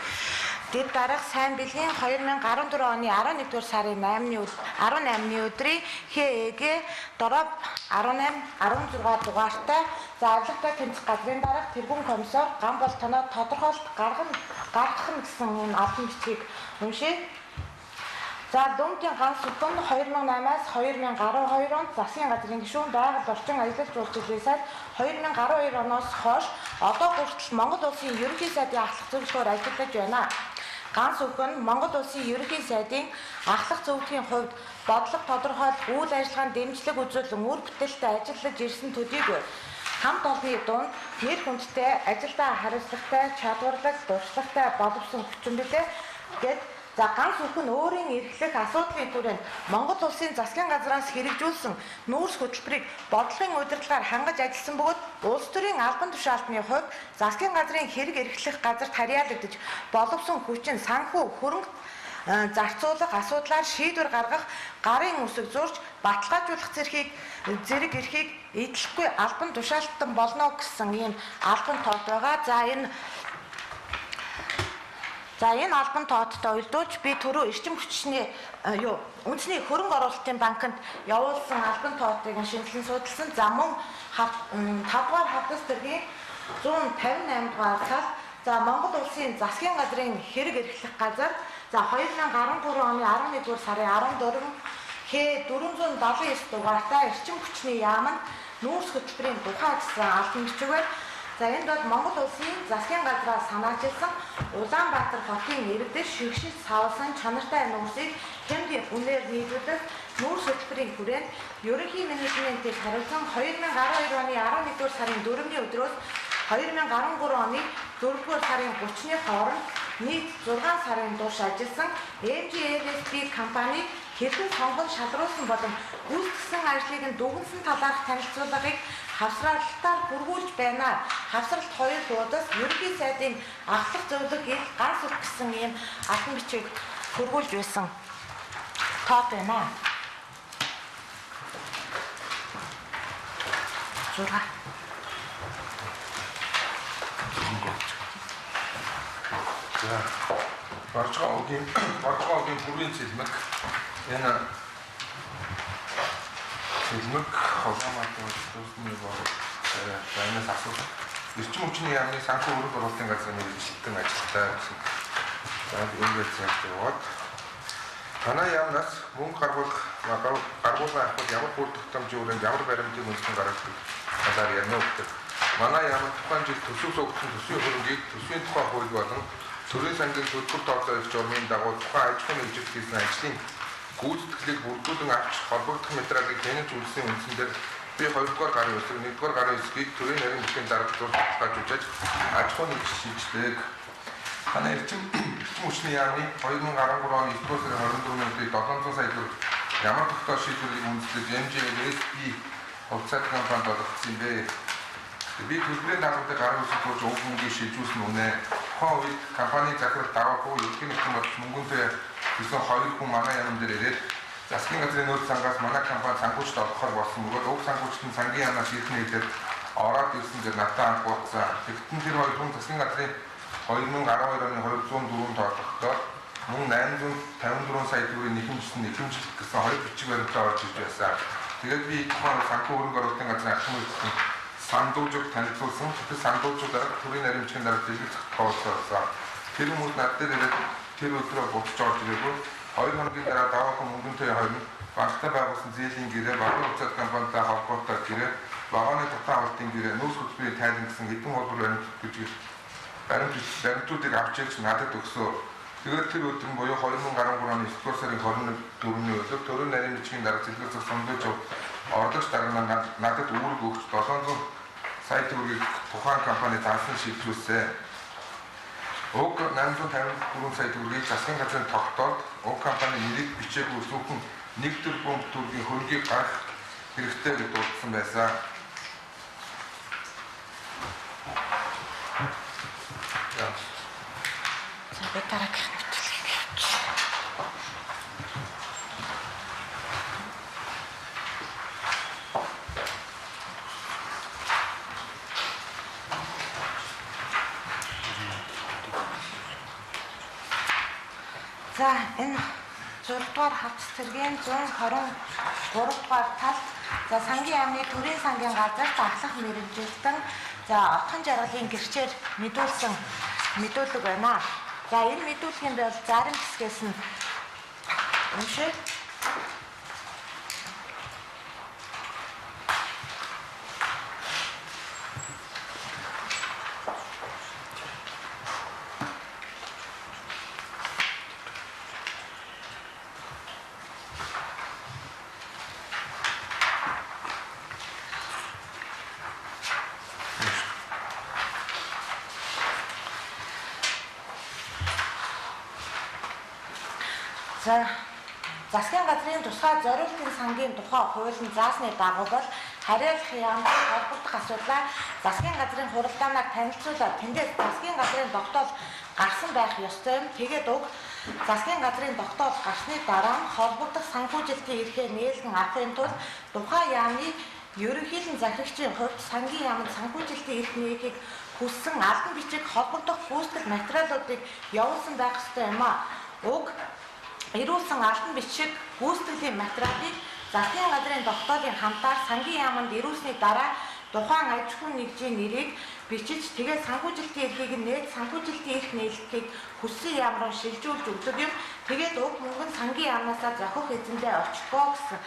дэд дарга сайн бэлгийн 2014 оны 11-р сарын 18-ны өдрийн ХЭГ дороб 18 16 дугаартай зааварлагатай тэмцэх газрын дарга тэргүүн комиссар ган бол тоноо тодорхойлт гаргах нь гэсэн энэ албан бичгийг уншия. За Дүмтийн ганц сүхэн 2008-аас 2012 онд засгийн газрын гишүүн байгаль орчин аялал жуулчлалын сайд 2012 оноос хойш одоо хүртэл Монгол Улсын ерөнхий сайдын ахлах зөвлөхөөр ажиллаж байна. Ганц сүхэн Монгол Улсын ерөнхий сайдын ахлах зөвлөхийн хувьд бодлого тодорхойлох үйл ажиллагаанд дэмжлэг үзүүлэн үр бүтээлтэй ажиллаж ирсэн төдийг хамт олонны дунд нэр хүндтэй ажилдаа хариуцлагатай, чадварлаг, дурслагатай боловсон хүчин билээ гэд за ганц бүхэн өөрийн эрхлэх асуудлын хүрээнд Монгол Улсын засгийн газраас хэрэгжүүлсэн нүүрс хөтөлбөрийг бодлогын удирдлагаар хангаж ажилласан бөгөөд улс төрийн албан тушаалтны хувьд засгийн газрын хэрэг эрхлэх газарт харьяалагдаж боловсон хүчин санхүү хөрөнгө зарцуулах асуудлаар шийдвэр гаргах гарын үсэг зурж баталгаажуулах зэрэг эрхийг эдлэхгүй албан тушаалтан болно гэсэн ийм албан тоот байгаа. За энэ албан тооттой уялдуулж би түрүү эрчим хүчний үндэсний хөрөнгө оруулалтын банкнд явуулсан албан тоотыг шинжилэн судалсан. За мөн 5 дугаар хавцас тэргийн 158 дугаар цал за Монгол Улсын засгийн газрын хэрэг эрхлэх газар за 2013 оны 11-р сарын 14 Х479 дугаартай эрчим хүчний яамд нүүрс хөтөлбөрийн тухай гэсэн албан бичгээр за энд бол Монгол Улсын засгийн газраас санаачилсан Улаанбаатар хотын иргэдэд шигшил савлсан чанартай нүүрсийг хэмжээ үнээр нийлүүлэх нүүрс хөтөлбөрийн хүрээнд ерөнхий менежментийг хариуцсан 2012 оны 11-р сарын 4-ний өдрөөс 2013 оны 4-р сарын 30-ны хооронд нийт 6 сарын турш ажилласан MGLSB компани хэрхэн сонгон шалруулсан болон гүйцэтгэсэн ажлыг нь дүгнсэн талаарх танилцуулгыг хавсралтаар хүргүүлж байна. Хавсралт 2 дуудас ерөнхий сайдын ахлах зөвлөгөөг ганц үг гэсэн ийм албан бичиг хүргүүлж байсан тоот байна. Зураг. За Боржгоогийн бүрийн цэлмэг энэ цэлмэг Улаанбаатар улсны байнаас асуух эрчим хүчний яамны санхүү хөрөнгө оруулалтын газрын мэргэжилтэн ажилтаа гэсэн. За ингээд яваад танай яамнаас мөнгө гаргуулгын авахд ямар бүр тогтоомжийн хүрээнд ямар баримтын үндэстэн гаргадаг талаар ярина гэдэг. Манай яамд тухайн жил төсөв суугдсан төсвийн хөрөнгийг төсвийн тухай хууль болон төрийн сангийн төлбөр тооцоо их журмын дагуу тухайн аж ахуйн нэгжилт хийсэн ажлын гүйцэтгэлийг бүрдүүлэн авч холбогдох материалыг тэнэж үлдсэн үндсэн дээр би 2 дугаар гарын үсэг 1 дугаар гарын үсгийг төрийн нарийн бүхний дарга зур баталгаажуулж аж ахуйн нэгжилт шийдлээ. Манай эрчим хүчний яамны 2013 оны 9 сарын 24-ний өдрийг 700 сая төгрөг ямар тогтоох шийдвэрийг үндэслэж MGLSB хувьцаат компанид олгосон бэ? Би төлбөрийн даатгалыг гарын үсэг болж өг мөнгөийг шилжүүлсэн үнэ. Тухайн үед компани захирал даваагүй ерөнхий нэгэн бодол мөнгөнтэй гэсэн 2 хүн манай яам дээр ирээд засгийн газрын нөөц сангаас манай компани санхүүжилт олгохоор болсон бөгөөд уг санхүүжилт нь сангийн яамнаас ирэх нэгдээд ороод ирсэн дээр надад анхуулсан. Тэгтэн тэр 2 хүн засгийн газрын 2012 оны 204 тооцохдоо мөн 854 сая төгрөгийн нэхэмжлэлт гэсэн 2 бичиг баримтаа орж ирж байсан. Тэгээд би тухайн санхүү хөрөнгө оруулалтын газрын ахмад сандуужиг танилцуулсан. Тэр сандуужуудаар төрийн нарийн бичгийн дарга дэлгэх тооцоолсон. Тэр хүмүүс над дээр ирээд тэр өдрөө бодож орж ирээгүй 2 хоногийн дараа даваахан мөнгөнтэй хойно банктай байгуулсан зээлийн гэрээ багын хувьцаат компанитай холбоотой гэрээ багааны татаа авалтын гэрээ нүүрс хөтөлбөрийн тайлан гэсэн хэдэн холбоор баримтуудыг авч ирж надад өгсөн. Тэгээд тэр өдөр буюу 2013 оны 9 сарын 24-ний өдөр төрийн нарийн бичгийн дарга дэлгэх сандууж орлогч дарга надад үүрэг өгч 700 сая төгрөгийг тухайн компани таасан шийдвэрлэсэн. Уг 854 сая төгрөгийг засгийн газрын тогтоолд уг компани нэрийг бичээгүй зөвхөн 1 тэрбум төгрөгийн хөрөнгийг гаргах хэрэгтэй гэж дуудсан байсан. дараагийнх нь хөтөлбөр явуулж. За энэ 6 дугаар хавц цэргийн 123 дугаар талд за сангийн яамны төрийн сангийн газар ахлах мэрэгжилтэн за отхон жаргалын гэрчээр мэдүүлсэн мэдүүлэг байна. За энэ мэдүүлгийн бол зарим хэсгээс нь уншия. За засгийн газрын тусгай зориултын сангийн тухай хуулийн заасны дагуу бол хариулах яамд холбогдох асуудлаа засгийн газрын хуралдаанаар танилцуулаад тэндээс засгийн газрын тогтоол гарсан байх ёстой юм. Тэгээд уг засгийн газрын тогтоол гарсны дараа холбогдох санхүүжилтийн эрхээ нээлгэн авахын тулд тухайн яамны ерөнхийлөн захирагчийн хувьд сангийн яамд санхүүжилтийн эрх нээхийг хүссэн албан бичиг холбогдох гүйцэтгэх материалуудыг явуулсан байх ёстой юм а. Уг ирүүлсэн албан бичиг гүйцэтгэлийн материалыг засгийн газрын тогтоолын хамтаар сангийн яамд ирүүлсний дараа тухайн аж ахуйн нэгжийн нэрийг бичиж тэгээд санхүүжилтийн эрхийг нээж санхүүжилтийн эрх нээлтийг хүссэн яам руу шилжүүлж өгдөг юм. Тэгээд уг мөнгө нь сангийн яамнасаа зохих эзэндээ очихгоо гэсэн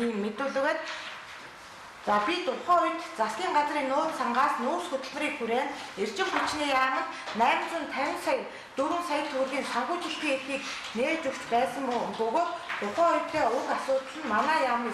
ийм мэдүүлгээд за би тухайн үед засгийн газрын нөөц сангаас нүүрс хөтөлбөрийг хүрээнд эрчим хүчний яамд 850 сая 4 сая төгрөгийн санхүүжилтийн эрхийг нээж өгч байсан бөгөөд тухайн үедээ уг асуудал нь манай яамны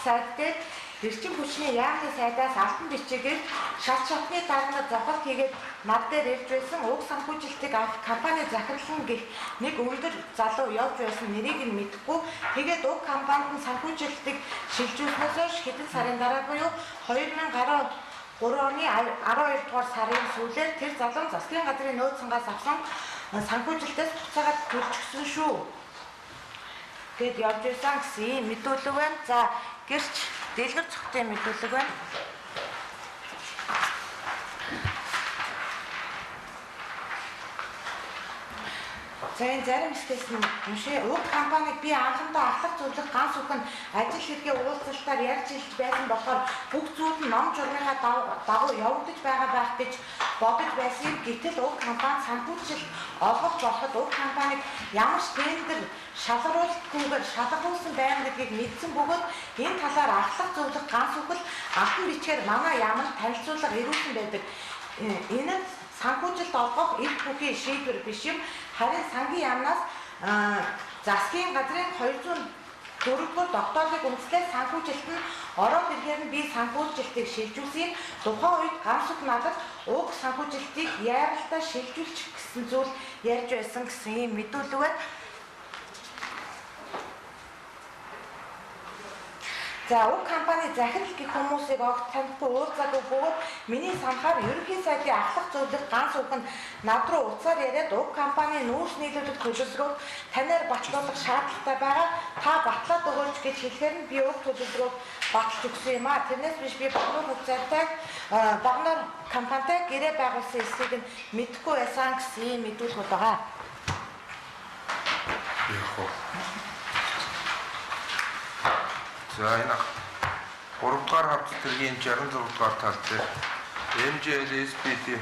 сайд дээр эрчим хүчний яамны сайдаас албан бичигээр шат шатны дарга зохиолт хийгээд над дээр ирж байсан уг санхүүжилтийг авах компани захирлан гэх нэг өндөр залуу явж байсан нэрийг нь мэдэхгүй тэгээд уг компанид санхүүжилтийг шилжүүлснээс хойш хэдэн сарын дараа буюу 2013 оны 12 дугаар сарын сүүлээр тэр залуу засгийн газрын нөөц сангаас авсан санхүүжилтээс буцаагаад төлчихсөн шүү. Тэгэд явж байсан гэсэн мэдүүлэг байна. За гэрч дэлгэр цогтын мэдүүлэг байна. За энэ зарим хэсгээс нь уншия. Уг компаниг би анхандаа ахлах зөвлөх ганц үхэн ажил хэргийн уулзалтаар ярьж хэлж байсан болохоор бүх зүйл нь ном журмынхаа дагуу явагдаж байгаа байх гэж бодож байсан. Гэтэл уг компани санхүүжилт олгох болоход уг компаниг ямар ч тендер шалгаруулалтгүйгээр шалгуулсан байна гэдгийг мэдсэн бөгөөд энэ талаар ахлах зөвлөх ганц үхэл албан бичгээр манай яамд танилцуулга ирүүлсэн байдаг. Энэ нь санхүүжилт олгох эрх бүхий шийдвэр биш юм. Харин сангийн яамнаас засгийн газрын 204-р тогтоолыг үндэслээд санхүүжилт нь ороод ирэхээр нь би санхүүжилтийг шилжүүлсэн. Тухайн үед ганцх надад уг санхүүжилтийг яаралтай шилжүүлчих гэсэн зүйл ярьж байсан гэсэн юм мэдүүлэг байна. За уг компани захирал гэх хүмүүсийг огт танихгүй уулзаагүй бөгөөд миний санахаар ерөнхий сайдын ахлах зөвлөх ганц үг нь над руу уцаар яриад уг компани нүүрс нийлүүлэх төлөвлөгөөг танаар батлуулах шаардлагатай байгаа. Та батлаад өгөөч гэж хэлэхээр нь би уг төлөвлөгөөг баталж өгсөн юм а. Тэрнээс биш би багнуур хугацаатай багнуур компанитай гэрээ байгуулсан эсэхийг нь мэдэхгүй байсан гэсэн мэдүүлгүүд байгаа. За энэ 3 дугаар хавц цэргийн 66 дугаар тал дээр MJLSPD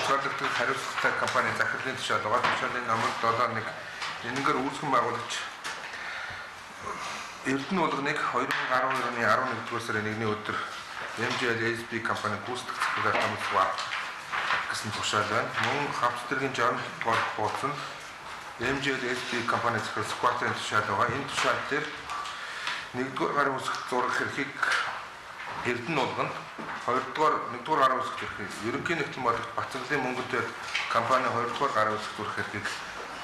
Хөтөлбөрийн хариуцлагатай компани захирлын тушаал байгаа. Тушаалын номер 71 энэгээр үүсгэн байгуулагч Эрдэнэ уулганыг 2012 оны 11-р сарын 1-ний өдөр MJLSP компани гүйцэтгэх захирлаар томилсваа гэсэн тушаал байна. Мөн хавц цэргийн 67 дугаар хуудсанд MJLSP компани захирал Скватрын тушаал байгаа. Энэ тушаал дээр 1-р гарын үсгт зураг хэрхийг Эрдэнэ уулган 2-р гарын үсгт хэрхийг ерөнхий нэгтгэн бодлогт Бацангалын мөнгөтэй компани 2-р гарын үсгт зураг хэрхийг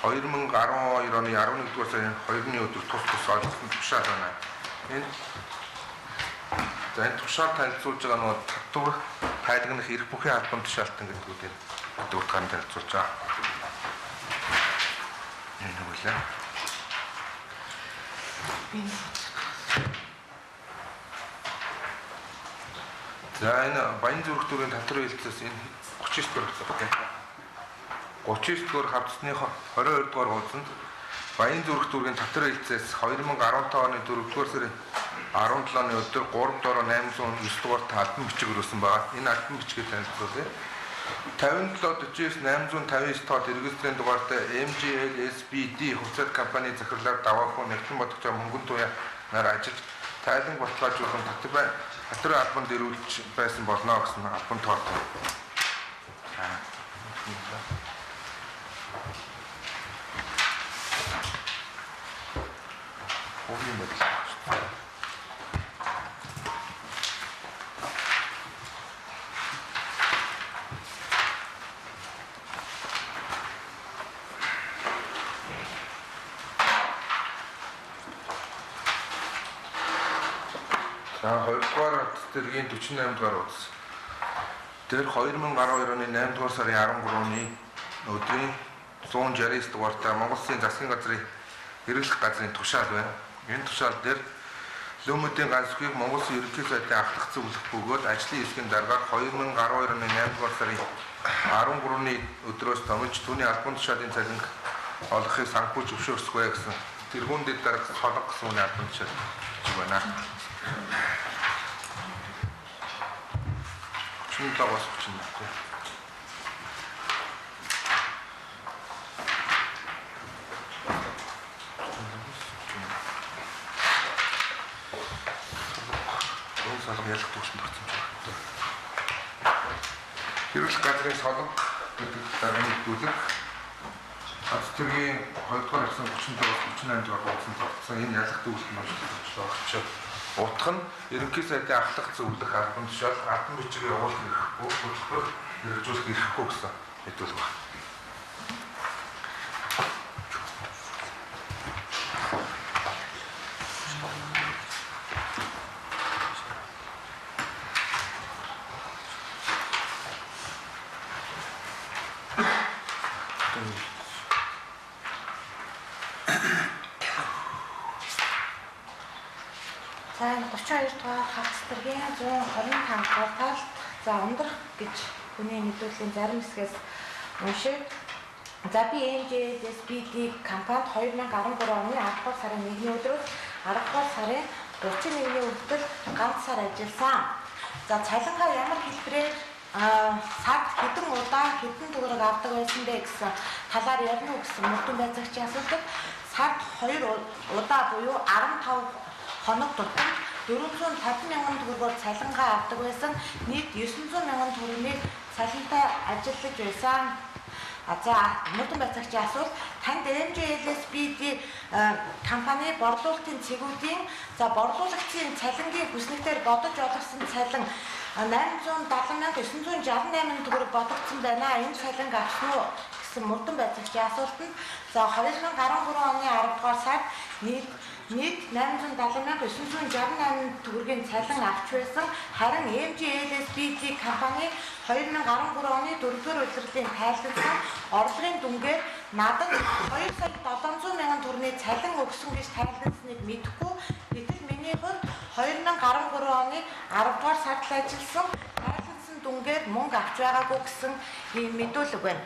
2012 оны 11-р сарын 2-ны өдөр тус ойлгосон тушаал байна. Энэ тушаал танилцуулж байгаа нь татвар тайлагнах эрх бүхий албан тушаалтан гэдэг утгаар танилцуулж байгаа. Энэ үлээ. За энэ Баян зүрх дүүргийн татвар хэлцээс энэ 39 дугаар хэвчээ. 39 дугаар хавцсныхоо 22 дугаар хуудсанд Баян зүрх дүүргийн татвар хэлцээс 2015 оны 4 дугаар сарын 17-ны өдөр 3 дороо 809 дугаар албан бичиг өрөөсөн байгаа. Энэ албан бичгийг танилцуулъя. 5749 859 тоод регистрийн дугаартай MGL SBD хувьцаат компани захирлаар даваахуу нэгэн бодогч мөнгөн туяа нар ажиллаж тайлан баталгаажуулсан татварын албанд ирүүлж байсан болно гэсэн албан тоотой. Хуулийн бодлого. За 2-р цэцэргийн 48 дугаар утас. Тэр 2012 оны 8 дугаар сарын 13-ны өдрийн 169 дугаартай Монгол Улсын засгийн газрын хэрэглэх газрын тушаал байна. Энэ тушаал дээр Лүмөдийн ганц үхийг Монгол Улсын ерөнхий сайдын ахлах зөвлөх бөгөөд ажлын хэсгийн дараагаар 2012 оны 8 дугаар сарын 13-ны өдрөөс томилж түүний албан тушаалын цалинг олохыг санхүү зөвшөөрсгөө гэсэн тэргүүн дэд дарга холго гэсэн үний албан тушаал байна. 37-аас 38. Солонг ялах төвшөнд тогтсон байна. Хэрэглэх газрын солонг гэдэг дарганы төлөв цэцэргийн 2 дугаар хэвсэн 37-38 дугаар болсон тогтсон энэ ялах төвшөнд багчаа. Утга нь ерөнхий сайдын ахлах зөвлөх албан тушаал албан бичгийг явуулах хэрэггүй, хөтөлбөр хэрэгжүүлэх хэрэггүй гэсэн мэдүүлэг байна. За 32 дугаар хавцларгийн 125 дугаар талд за ундрах гэж хүний мэдүүллийн зарим хэсгээс уншиг. За BMJ SBD компанид 2013 оны 10 дугаар сарын 1-ний өдрөөс 10 дугаар сарын 31-ний хүртэл ганц сар ажилласан. За цалингаа ямар хэлбэрээр сард хэдэн удаа хэдэн төгрөг авдаг байсан бэ гэсэн талаар ярина уу гэсэн мөрдөн байцаагчийн асуултад сард 2 удаа буюу 15 хоног тутамд 450,000 төгрөгөөр цалингаа авдаг байсан. Нийт 900,000 төгрөгийг цалинтай ажиллаж байсан. За мөрдөн байцаагчийн асуулт танд MGLSBD компани борлуулалтын цэгүүдийн за борлуулагчийн цалингийн хүснэгтээр бодож олгосон цалин 870,968 төгрөг бодогдсон байна. Энэ цалинг авсан уу гэсэн мөрдөн байцаагчийн асуултанд за 2013 оны 10 дугаар сард нийт 870,968 төгрөгийн цалин авч байсан. Харин MGLSBD компани 2013 оны 4-р улирлын тайлбарлсан орлогын дүнгээр надад 2,700,000 төгрөгийн цалин өгсөн гэж тайлбарлсныг мэдэхгүй. Гэтэл миний хувьд 2013 оны 10 дугаар сард ажилласан тайлбарлсан дүнгээр мөнгө авч байгаагүй гэсэн ийм мэдүүлэг байна.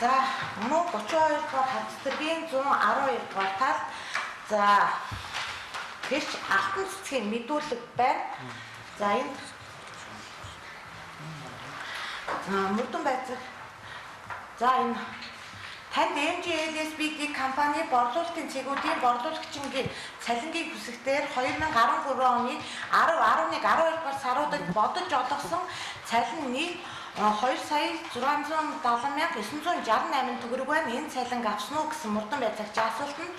За мөн 32 дугаар хавцларгийн 112 дугаар талд за гэрч алтан цэцгийн мэдүүлэг байна. За энд мөрдөн байцааг за энэ танд MGLSBD компани борлуулалтын цэгүүдийн борлуулагчингийн цалингийн хүсэгтээр 2013 оны 10, 11, 12 дугаар саруудад бодож олгосон цалин нийт 2,670,968 төгрөг байна. Энэ цалинг авсан уу гэсэн мөрдөн байцаагчийн асуултанд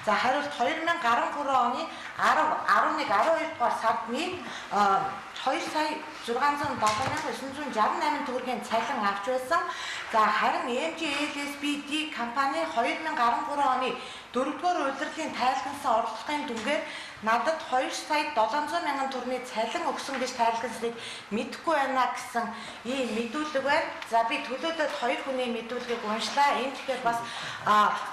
за хариулт 2013 оны 10, 11, 12 дугаар сард нийт 2 сая 607,968 төгрөгийн цалин авч байсан. За харин MGLSBD компани 2013 оны 4-р удирлын тайлбарсан орлогын дүнгээр надад 2 сая 700,000 төгрөгийн цалин өгсөн гэж тайлбарласыг мэдэхгүй байна гэсэн ийм мэдүүлэг байна. За би төлөөдөд 2 хүний мэдүүлгийг уншлаа. Энэ тэгэхээр бас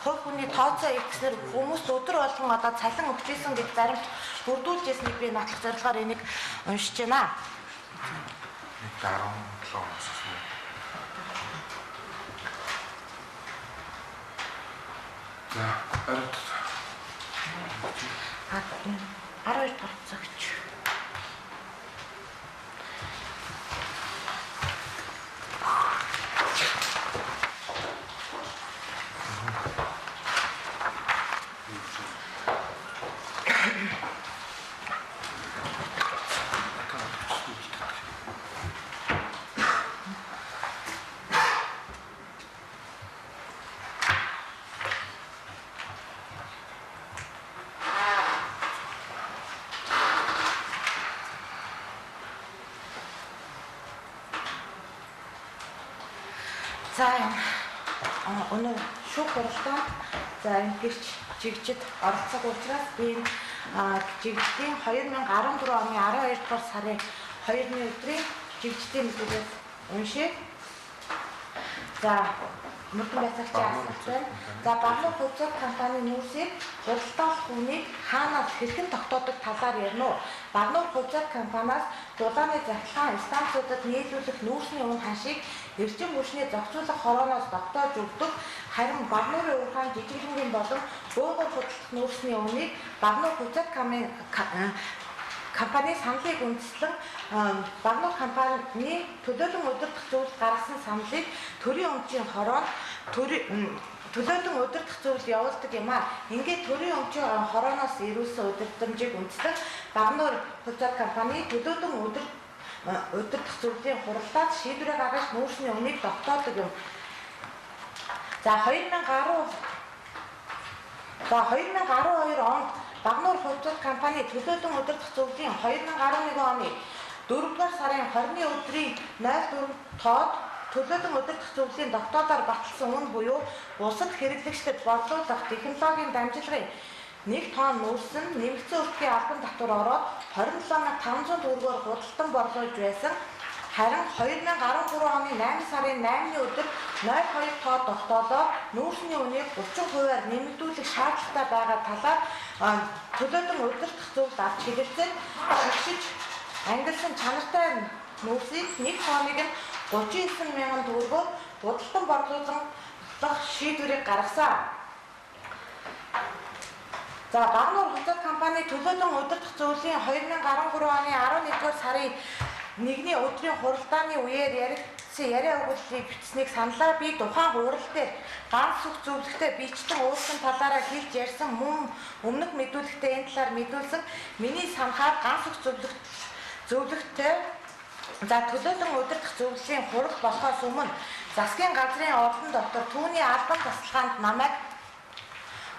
хувь хүний тооцоо ихснээр хүмүүс өдөр болгон одоо цалин өгч ийсэн гэж заримт бүрдүүлж ирснийг би нотлох зорилгоор энийг уншиж байна. 17 оноос. За, 12 дугаар цагч. За өнөө шүүх хуралдаанд за энэ гэрч жигжид оролцох учраас би жигждийн 2013 оны 12 дугаар сарын 2-ны өдрийн жигждийн мэдээлэл уншия. За мөрдөн байцаагч асууж байна. За Багнуур Хувьцаат компани нүүрсийг худалдаалах хүнийг хаанаас хэрхэн тогтоодог талаар ярина уу? Багнуур Хувьцаат компаниас дулааны захиргаан станцуудад нийлүүлэх нүүрсний үн хашийг эрчим хүчний зохицуулах хорооноос тогтоож өгдөг. Харин Багнуурын уурхайн жижиглэнгийн болон бөөгөр худалдах нүүрсний үнийг Багнуур Хувьцаат компани саналыг үндэслэн Багнуур компани төлөөлөн удирдах зүйл гаргасан саналыг төрийн өмчийн хороонд төлөөлөн удирдах зүйл явуулдаг юм а. Ингээд төрийн өмчийн хорооноос ирүүлсэн удирдамжийг үндэслэн Багнуур Хувьцаат компани төлөөлөн удирдах зүйлийн хуралдаад шийдвэрээ гаргаж нүүрсний үнийг тогтоодог юм. За 2012 онд Багнуур Хувьцаат компани төлөөлөн удирдах зүйлийн 2011 оны 4-р сарын 20-ны өдрийн 04 тоод төлөөлөн удирдах зүйлийн тогтоолоор баталсан үн буюу бусад хэрэглэгчдэд борлуулах технологийн дамжлагын 1 тонн нүүрсэн нэмэгдсэн өртгийн албан татвар ороод 27,500 төгрөгөөр худалдан борлуулж байсан. Харин 2013 оны 8 сарын 8-ны өдөр 02 тоо тогтоолоор нүүрсний үнийг 30%-аар нэмэгдүүлэх шаардлагатай байгаа талаар төлөөлөн удирдах зүйлд авч хэлэлцээд шигшиж ангилсан чанартай нүүрсийг 1 тонныг нь 39,000 төгрөгөөр худалдан борлуулах шийдвэрийг гаргасан. За Багнуур Хувьцаат компани төлөөлөн удирдах зүйлийн 2013 оны 11-р сарын 1-ний өдрийн хуралдааны үеэр яригдсан яриа өгүүлбэрийг бичсэнийг саналаа. Би тухайн хурал дээр ганц сүх зөвлөгтэй бичсэн уурсан талаараа хэлж ярьсан мөн өмнөх мэдүүлэгтээ энэ талаар мэдүүлсэн. Миний санахаар ганц сүх зөвлөгтэй за төлөөлөн удирдах зөвлөлийн хурал болохоос өмнө засгийн газрын ордон дотор түүний албан тасалгаанд намайг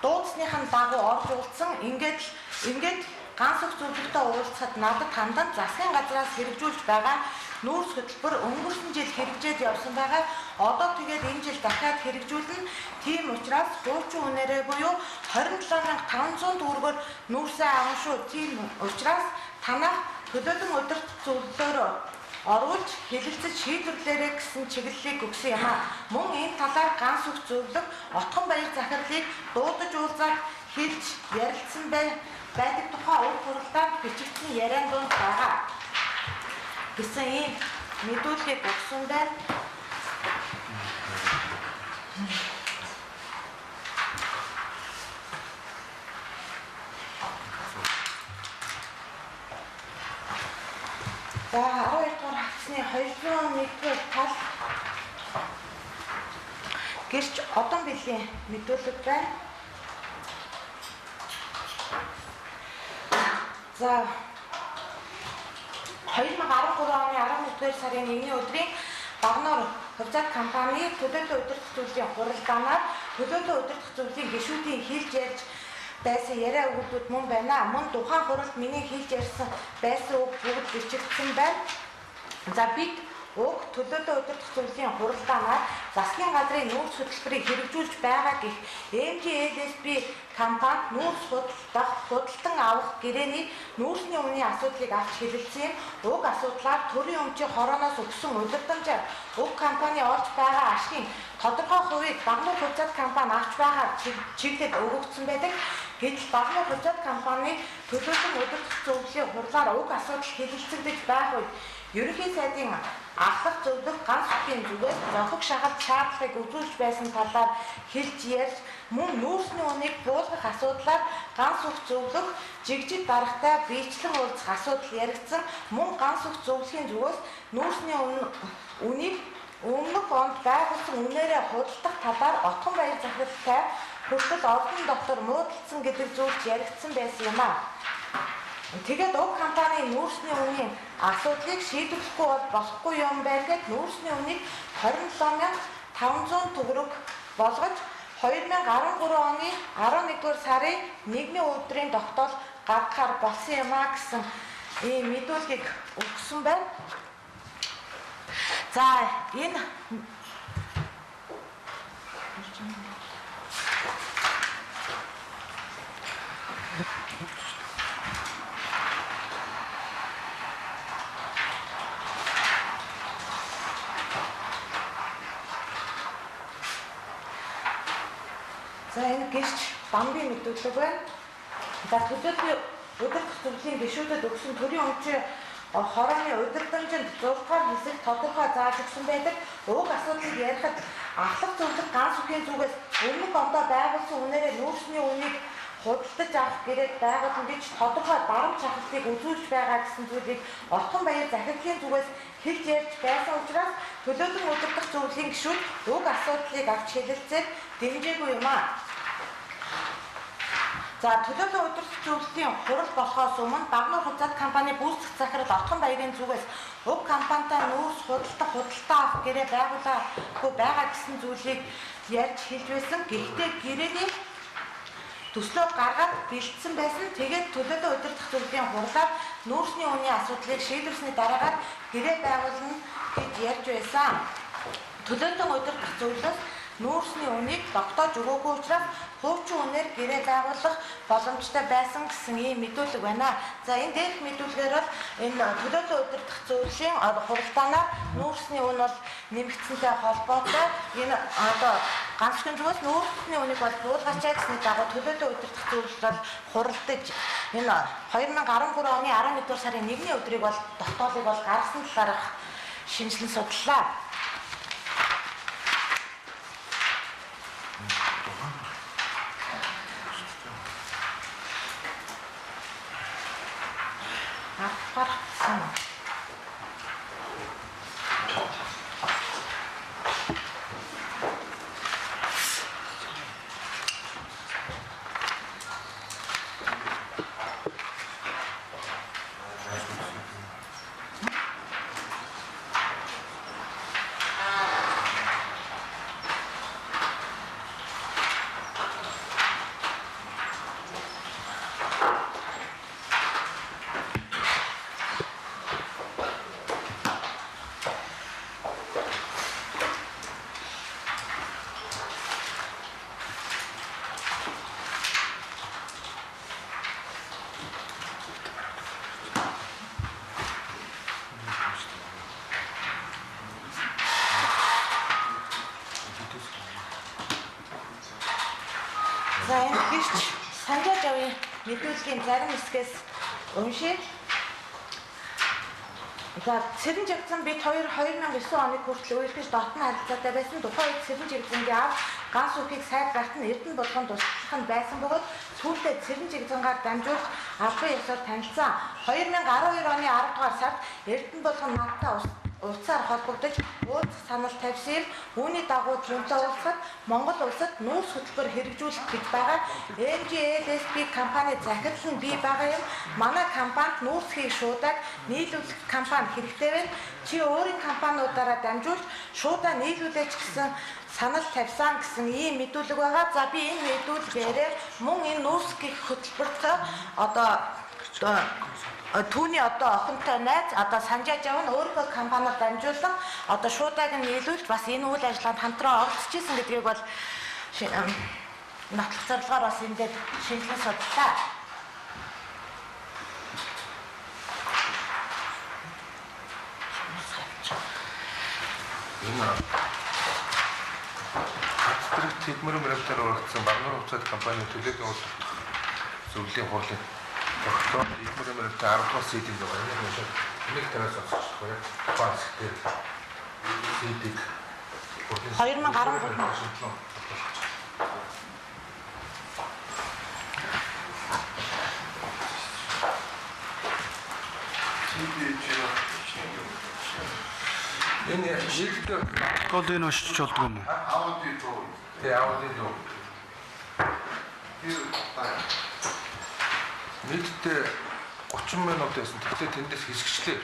дуудсныхын дагуу орж уулзсан. Ингээд ганц сүх зөвлөгтэй уулзахад надад хандан засгийн газраас хэрэгжүүлж байгаа нүүрс хөтөлбөр өнгөрсөн жил хэрэгжээд явсан байгаа. Одоо тэгээд энэ жил дахиад хэрэгжүүлнэ. Тийм учраас хуучин үнээрээ буюу 27,500 төгрөгөөр нүүрсээ авах шүү. Тийм учраас танах төлөөлөн удирдах зөвлөлөөр оруулж хэлэлцэж шийдвэрлээрэй гэсэн чиглэлийг өгсөн юм а. Мөн энэ талаар ганц сүх зөвлөх Отгон баяр захирлыг дуудаж уулзаад хэлж ярилцсан байдаг тухай уг хуралдаанд бичигдсэн яриан донд байгаа гэсэн ийм мэдүүлгийг өгсөн байна. За 12 дугаар хагасны 201-р тал гэрч одон билийн мэдүүлэг байна. За 2013 оны 11-р сарын 1-ний өдрийн Багнуур Хувьцаат компани төлөөлөн удирдах зүйлийн хуралдаанаар төлөөлөн удирдах зүйлийн гишүүдийн хэлж ярьж байсан яриа өгүүлбүүд мөн байна. Мөн тухайн хуралд миний хэлж ярьсан байсан үг бүгд бичигдсэн байна. За бид уг төлөөтэй удирдах зүйлийн хуралдаанаар засгийн газрын нүүрс хөтөлбөрийг хэрэгжүүлж байгаа гэх MGLSB компанид нүүрс худалдан авах гэрээний нүүрсний үнийн асуудлыг авч хэлэлцсэн. Уг асуудлаар төрийн өмчийн хорооноос өгсөн удирдамжаар уг компани олж байгаа ашигын тодорхой хувийг Багнуур Хурцад компани авч байгаа чиглэлд өгөгдсөн байдаг. Гэтэл Багнуур Хурцад компани төлөөтэй удирдах зүйлийн хурлаар уг асуудал хэлэлцэгдэж байх үед ерөнхий сайдын ахлах зөвлөх ганц бүхний зүгээс зохих шагалт шаардлагыг үзүүлж байсан талаар хэлж ярьж мөн нүүрсний үнийг буулгах асуудлаар ганц бүх зөвлөх жигжиг дарагтай биечлэн уулзах асуудал яригдсан. Мөн ганц бүх зөвлөхийн зүгээс нүүрсний үнийг өмнөх онд байгуулсан үнээрээ худалдах талаар Отгон баяр захиралтай хүртэл ордон дотор муудалцсан гэдэг зүйлс яригдсан байсан юм а. Тэгээд уг компани нүүрсний үнийн асуудлыг шийдвэрлэхгүй бол болохгүй юм байна гэд нүүрсний үнийг 27,500 төгрөг болгож 2013 оны 11-р сарын 1-ний өдрийн тогтоол гаргахаар болсон юм а гэсэн ийм мэдүүлгийг өгсөн байна. За энэ энэ гэрч бамбын мэдүүлэг байна. За төлөөтэй удирдах зөвлөлийн гишүүдэд өгсөн төрийн өмчийн хорооны удирдамжинд 6 дугаар хэсэг тодорхой зааж өгсөн байдаг. Уг асуудлыг ярихад ахлах зөвлөх ганц бүхний зүгээс өмнөх ондоо байгуулсан үнээрээ нүүрсний үнийг худалдаж авах гэрээд байгуулсан гэж тодорхой дарамт шахалтыг үзүүлж байгаа гэсэн зүйлийг Отгон баяр захирлын зүгээс хэлж ярьж байсан учраас төлөөтэй удирдах зөвлөлийн гишүүд уг асуудлыг авч хэлэлцээд дэмжээгүй юм а. За төлөөтэй удирдах зөвлөлийн хурал болохоос өмнө Багнуур Хурцад компани гүйцэтгэх захирал Отгон баярын зүгээс уг компанитай нүүрс худалдаа авах гэрээ байгуулаагүй байгаа гэсэн зүйлийг ярьж хэлж байсан. Гэхдээ гэрээний төслөө гаргаад бэлдсэн байсан. Тэгээд төлөөтэй удирдах зөвлөлийн хурлаар нүүрсний үнийн асуудлыг шийдвэрлсэний дараагаар гэрээ байгуулна гэж ярьж байсан. Төлөөтэй удирдах зөвлөлөөс нүүрсний үнийг тогтоож өгөөгүй учраас хуучин үнээр гэрээ байгуулах боломжтой байсан гэсэн ийм мэдүүлэг байна. За энэ дээрх мэдүүлгээр бол энэ төлөөтэй удирдах зөвлөлийн хуралдаанаар нүүрсний үн бол нэмэгдсэнтэй холбоотой энэ одоо ганц хүн зүгээс нүүрсний үнийг бол буулгачаа гэсний дагуу төлөөтэй удирдах зөвлөл бол хуралдаж энэ 2013 оны 11-р сарын 1-ний өдрийг бол тогтоолыг бол гаргасан талаарх шинжилэн судлаа. За энэ гэрч санджааж авъя мэдүүлгийн зарим хэсгээс уншия. За Цэрэн жигдсэн бид 2009 оны хүртэл үйлдвэрч дотны харилцаатай байсан. Тухайн үед Цэрэн жигдсэнгийн ав ганц үхийг сайд гарт нь Эрдэнэ болгонд туслах нь байсан бөгөөд сүүлдээ Цэрэн жигдсэнгаар дамжуулж албан ёсоор танилцсан. 2012 оны 10 дугаар сард Эрдэнэ болгон надтай утсаар холбогдож уулзах санал тавьсан юм. Үүний дагуу зүйнтэй уулзахад Монгол улсад нүүрс хөтөлбөр хэрэгжүүлэх гэж байгаа NGLSP компани захирал нь бий байгаа юм. Манай компанид нүүрсхийн шуудаг нийлүүлэх компани хэрэгтэй байна. Чи өөрийн компаниудаараа дамжуулж шуудаа нийлүүлээч гэсэн санал тавьсан гэсэн ийм мэдүүлэг байгаа. За би энэ мэдүүлгээр мөн энэ нүүрсхийн хөтөлбөрт одоо түүний одоо охинтой найз одоо санжааж явна өөрийнхөө компаниуд дамжуулан одоо шуудааг нь нийлүүлж бас энэ үйл ажиллагаанд хамтран оролцож исэн гэдгийг бол нотлох зорилгоор бас эндээ шинжилэн судлаа. Энэ хатдрыг тэдмэр мөрөмтөр оролцсон багнуур хувьцаат компани төлөөгийн уулзалт зөвлөлийн хурлын тогтоол тэдмэр мөрөмтөр 10 сэтийн байгаа. Энийг тараас сонсох байх. Банк дээр сэтийг 2013 энэ шилдэг Гол энэ уншиж болдгоо юм уу? тий аудит дөө. Нийтдээ 30 минут байсан. Тэгтээ тэндээс хэсэгчлээ.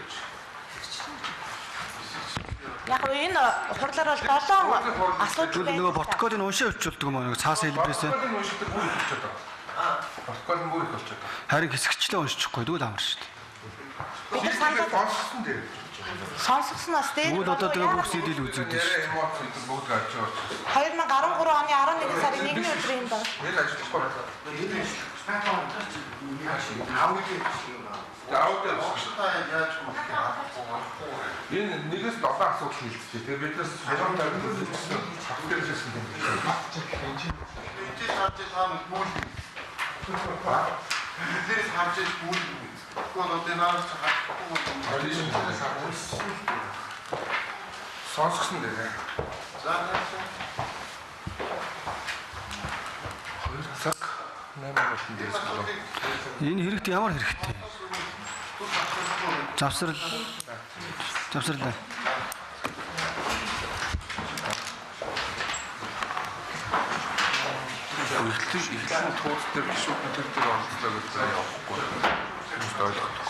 яг энэ хурлаар бол 7 асуудал Тэгвэл нөгөө протоколыг уншиж өчүүлдэг юм уу? Нөгөө цаас хэлбэрээсээ. Протоколын уншдаг бүр их болчиход байгаа. Протокол нь бүр их болчиход байгаа. Харин хэсэгчлээ уншихгүй тэгвэл амар шүү дээ. бид нар санал Сонссон дээр. сонсгосноос дээр Тэгвэл одоо тэгээ бүх сэдэл үзэгдэж шүү дээ. Эмоц гэдэг бүгд гарч байгаа. 2013 оны 11 сарын 1-ний өдрийн юм байна. Нэл ажиллахгүй байна. Аудит энэ нэгээс 7 асуудал хэлцээ. Тэгээ биднээс хажууд тавьж үзсэн. Хавтэржсэн юм. Эднээс харж иж бүл гол одынаас хатахгүй Сонсгосон дээр. за 2 цаг 8 минутын дээрс болов. Энэ хэрэгтэй ямар хэрэгтэй? Завсрал. Завсрал. Эхлэн тууц дээр гişүүд төр дээр оролцлоо гэж явахгүй. Ойлгохгүй.